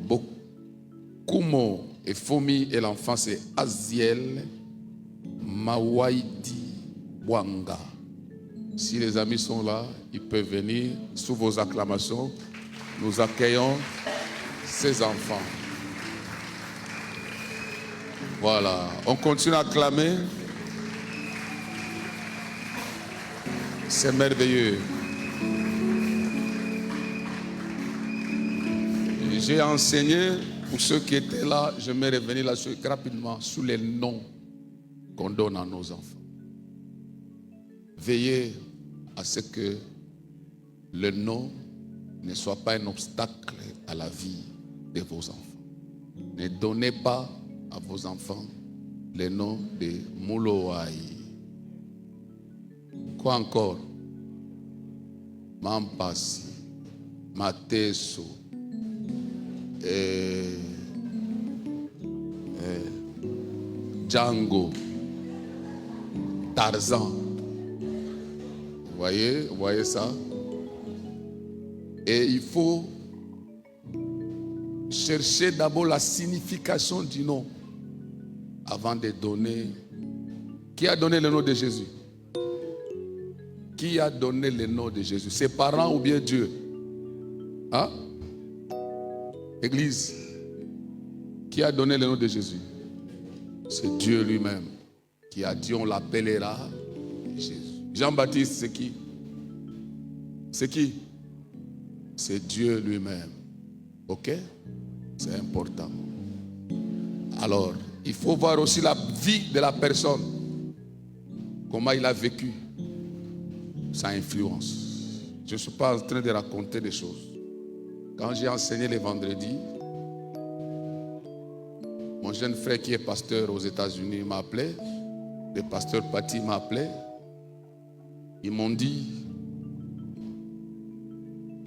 Bokumo et Fomi, et l'enfant c'est Aziel Mawaidi Wanga. Si les amis sont là, ils peuvent venir sous vos acclamations. Nous accueillons ces enfants. Voilà, on continue à acclamer. C'est merveilleux. J'ai enseigné, pour ceux qui étaient là, je vais revenir là-dessus rapidement, sur les noms qu'on donne à nos enfants. Veillez à ce que le nom ne soit pas un obstacle à la vie de vos enfants. Ne donnez pas à vos enfants les noms de Mouloaï. Quoi encore? Mampasi, Mateso, Django, Tarzan. Vous voyez ça? Et il faut chercher d'abord la signification du nom avant de donner. Qui a donné le nom de Jésus? Qui a donné le nom de Jésus? Ses parents ou bien Dieu? Hein? Église. Qui a donné le nom de Jésus? C'est Dieu lui-même qui a dit on l'appellera Jésus. Jean-Baptiste, c'est qui? C'est qui? c'est Dieu lui-même. Ok? C'est important. Alors, il faut voir aussi la vie de la personne. Comment il a vécu. Ça influence. Je ne suis pas en train de raconter des choses. Quand j'ai enseigné les vendredis, mon jeune frère qui est pasteur aux États-Unis m'a appelé. Le pasteur Pati m'a appelé. Ils m'ont dit,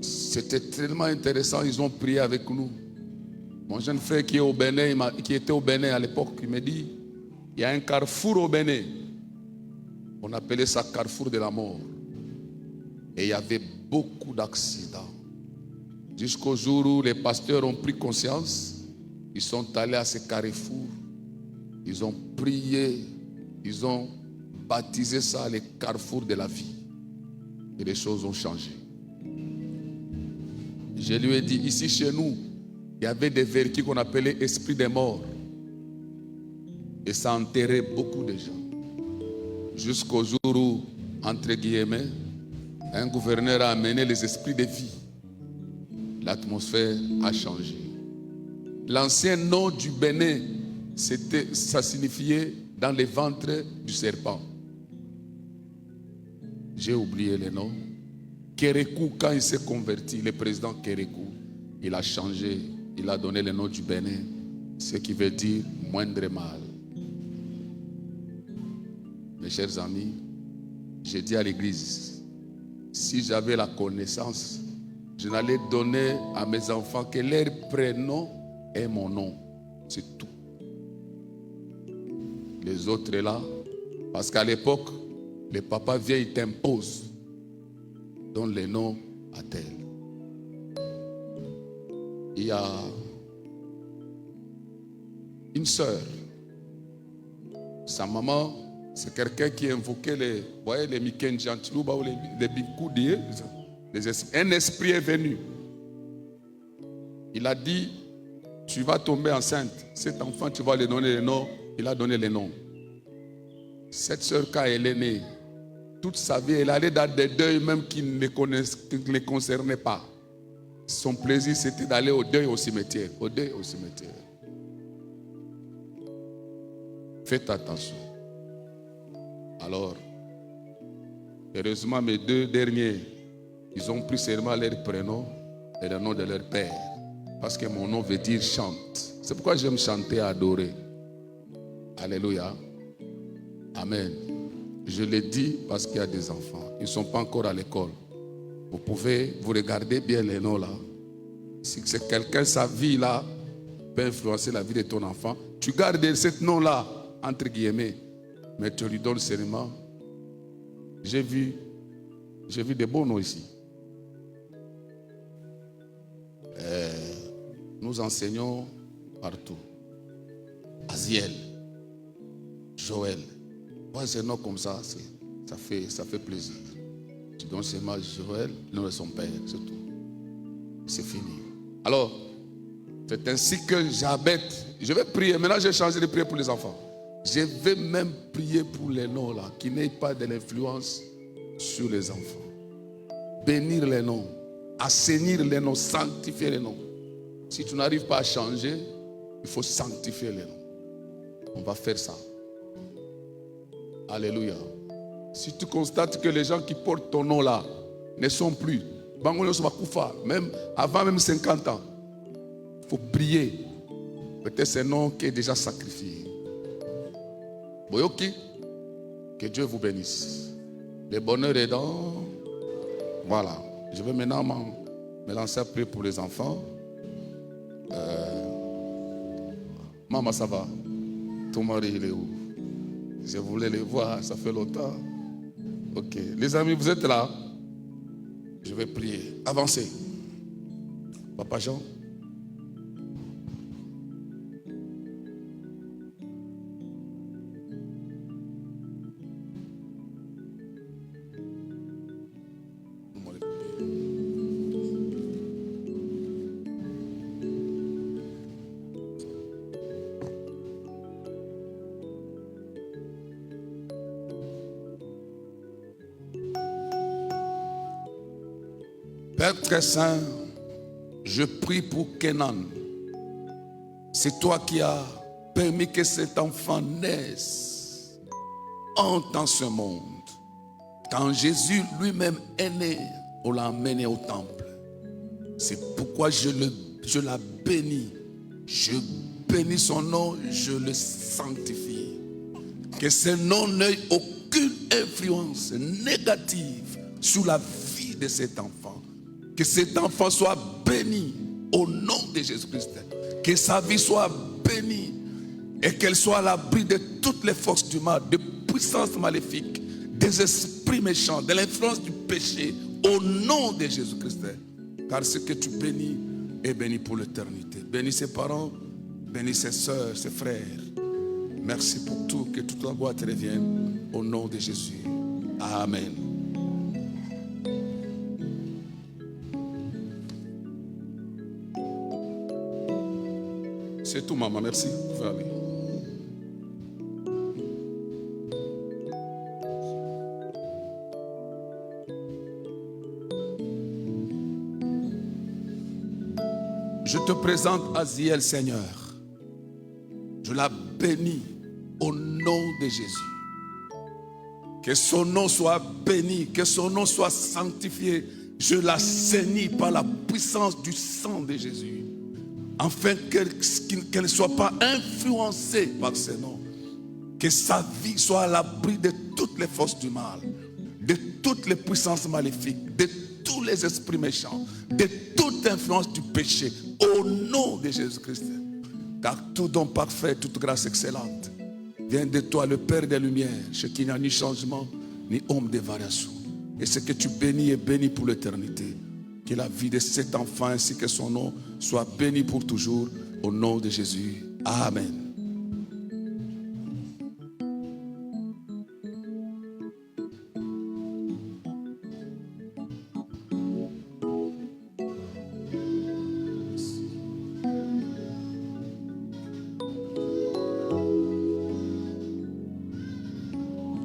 c'était tellement intéressant, ils ont prié avec nous. Mon jeune frère qui est au Bénin, qui était au Bénin à l'époque, il me dit, il y a un carrefour au Bénin. On appelait ça carrefour de la mort. Et il y avait beaucoup d'accidents. Jusqu'au jour où les pasteurs ont pris conscience, ils sont allés à ce carrefour. Ils ont prié, ils ont baptisé ça le carrefour de la vie. Et les choses ont changé. Je lui ai dit, ici chez nous, il y avait des véhicules qu'on appelait esprits des morts. Et ça enterrait beaucoup de gens. Jusqu'au jour où, entre guillemets, un gouverneur a amené les esprits de vie. L'atmosphère a changé. L'ancien nom du Bénin, ça signifiait dans les ventres du serpent. J'ai oublié les noms. Kérékou, quand il s'est converti, le président Kérékou, il a changé, il a donné le nom du Bénin, ce qui veut dire moindre mal. Mes chers amis, j'ai dit à l'église, si j'avais la connaissance, je n'allais donner à mes enfants que leur prénom et mon nom. C'est tout. Les autres là, parce qu'à l'époque, les papas viens, ils t'imposent. Donne les noms à tel. Il y a une sœur. Sa maman, c'est quelqu'un qui invoquait les, voyez, les Miken Jantilouba ou les Bikoudie. Un esprit est venu. Il a dit, tu vas tomber enceinte. Cet enfant, tu vas lui donner les noms. Il a donné les noms. Cette sœur, quand elle est née, toute sa vie, elle allait dans des deuils même qui ne les concernaient pas. Son plaisir, c'était d'aller au deuil au cimetière. Au deuil au cimetière. Faites attention. Alors, heureusement, mes deux derniers, ils ont pris seulement leur prénom et le nom de leur père. Parce que mon nom veut dire chante. C'est pourquoi j'aime chanter et adorer. Alléluia. Amen. Je l'ai dit parce qu'il y a des enfants. Ils ne sont pas encore à l'école. Vous pouvez, vous regardez bien les noms là. Si c'est quelqu'un, sa vie là, peut influencer la vie de ton enfant. Tu gardes ce nom là, entre guillemets, mais tu lui donnes seulement. J'ai vu des beaux noms ici. Nous enseignons partout. Aziel, Joël. Moi, ces noms comme ça, ça fait plaisir. Tu donnes seulement Joël, le nom de son père, c'est tout. C'est fini. Alors, c'est ainsi que j'habite. Je vais prier. Maintenant, j'ai changé de prier pour les enfants. Je vais même prier pour les noms là, qui n'aient pas de l'influence sur les enfants. Bénir les noms, assainir les noms, sanctifier les noms. Si tu n'arrives pas à changer, il faut sanctifier les noms. On va faire ça. Alléluia. Si tu constates que les gens qui portent ton nom là ne sont plus, même avant même 50 ans, il faut prier. Peut-être c'est un nom qui est déjà sacrifié. Boyoki, que Dieu vous bénisse. Le bonheur est dans. Voilà. Je vais maintenant me lancer à prier pour les enfants. Maman, ça va? Ton mari, il est où? Je voulais les voir, ça fait longtemps. Ok. Les amis, vous êtes là? Je vais prier. Avancez. Papa Jean. Père très saint, Je prie pour Kenan. C'est toi qui as permis que cet enfant naisse dans ce monde. Quand Jésus lui-même est né, on l'a emmené au temple. C'est pourquoi je la bénis. Je bénis son nom, je le sanctifie. Que ce nom n'ait aucune influence négative sur la vie de cet enfant. Que cet enfant soit béni au nom de Jésus-Christ. Que sa vie soit bénie et qu'elle soit à l'abri de toutes les forces du mal, de puissances maléfiques, des esprits méchants, de l'influence du péché, au nom de Jésus-Christ. Car ce que tu bénis est béni pour l'éternité. Bénis ses parents, bénis ses soeurs, ses frères. Merci pour tout, que toute la gloire te revienne au nom de Jésus. Amen. C'est tout, maman. Merci. Vous pouvez aller. Je te présente Aziel, Seigneur. Je la bénis au nom de Jésus. Que son nom soit béni, que son nom soit sanctifié. Je la saigne par la puissance du sang de Jésus. Afin qu'elle ne soit pas influencée par ce nom. Que sa vie soit à l'abri de toutes les forces du mal, de toutes les puissances maléfiques, de tous les esprits méchants, de toute influence du péché, au nom de Jésus-Christ. Car tout don parfait, toute grâce excellente vient de toi, le Père des Lumières, chez qui il n'y a ni changement, ni ombre de variation. Et ce que tu bénis est béni pour l'éternité. Que la vie de cet enfant ainsi que son nom soit béni pour toujours, au nom de Jésus. Amen.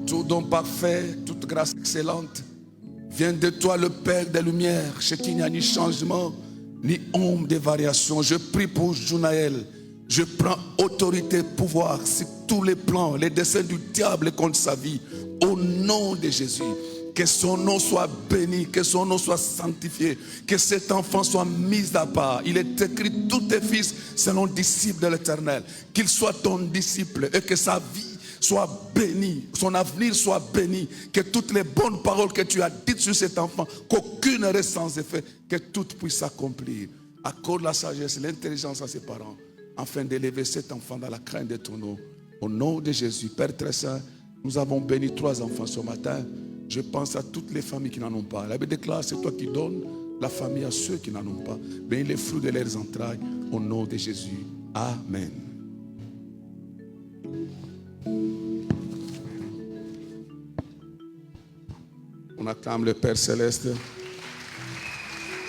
Tout don parfait, toute grâce excellente vient de toi, le Père des Lumières, chez qui il n'y a ni changement, ni ombre de variation. Je prie pour Junaël. Je prends autorité, pouvoir sur tous les plans, les desseins du diable contre sa vie, au nom de Jésus. Que son nom soit béni, que son nom soit sanctifié, que cet enfant soit mis à part. Il est écrit, tous tes fils seront disciples de l'Éternel. Qu'il soit ton disciple et que sa vie soit béni, son avenir soit béni, que toutes les bonnes paroles que tu as dites sur cet enfant, qu'aucune reste sans effet, que tout puisse s'accomplir. Accorde la sagesse, l'intelligence à ses parents, afin d'élever cet enfant dans la crainte de ton nom. Au nom de Jésus, Père très saint, nous avons béni 3 enfants ce matin. Je pense à toutes les familles qui n'en ont pas. La Bible déclare, c'est toi qui donnes la famille à ceux qui n'en ont pas. Bénis les fruits de leurs entrailles, au nom de Jésus. Amen. On acclame le Père Céleste.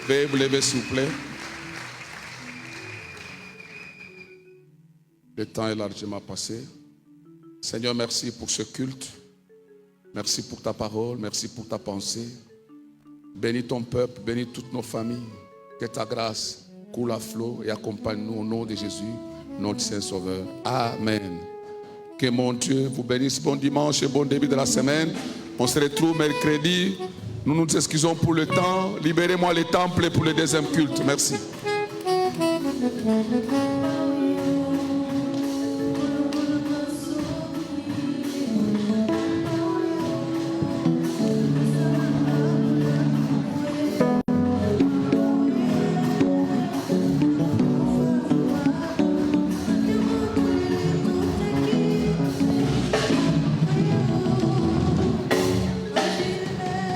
Veuillez vous lever s'il vous plaît. Le temps est largement passé. Seigneur, merci pour ce culte. Merci pour ta parole. Merci pour ta pensée. Bénis ton peuple, bénis toutes nos familles. Que ta grâce coule à flot et accompagne-nous au nom de Jésus, notre Saint-Sauveur. Amen. Que mon Dieu vous bénisse. Bon dimanche et bon début de la semaine. On se retrouve mercredi. Nous nous excusons pour le temps. Libérez-moi les temples pour le deuxième culte. Merci.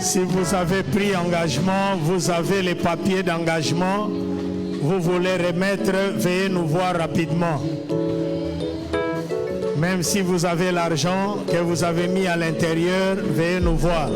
Si vous avez pris engagement, vous avez les papiers d'engagement, vous voulez remettre, veuillez nous voir rapidement. Même si vous avez l'argent que vous avez mis à l'intérieur, veuillez nous voir.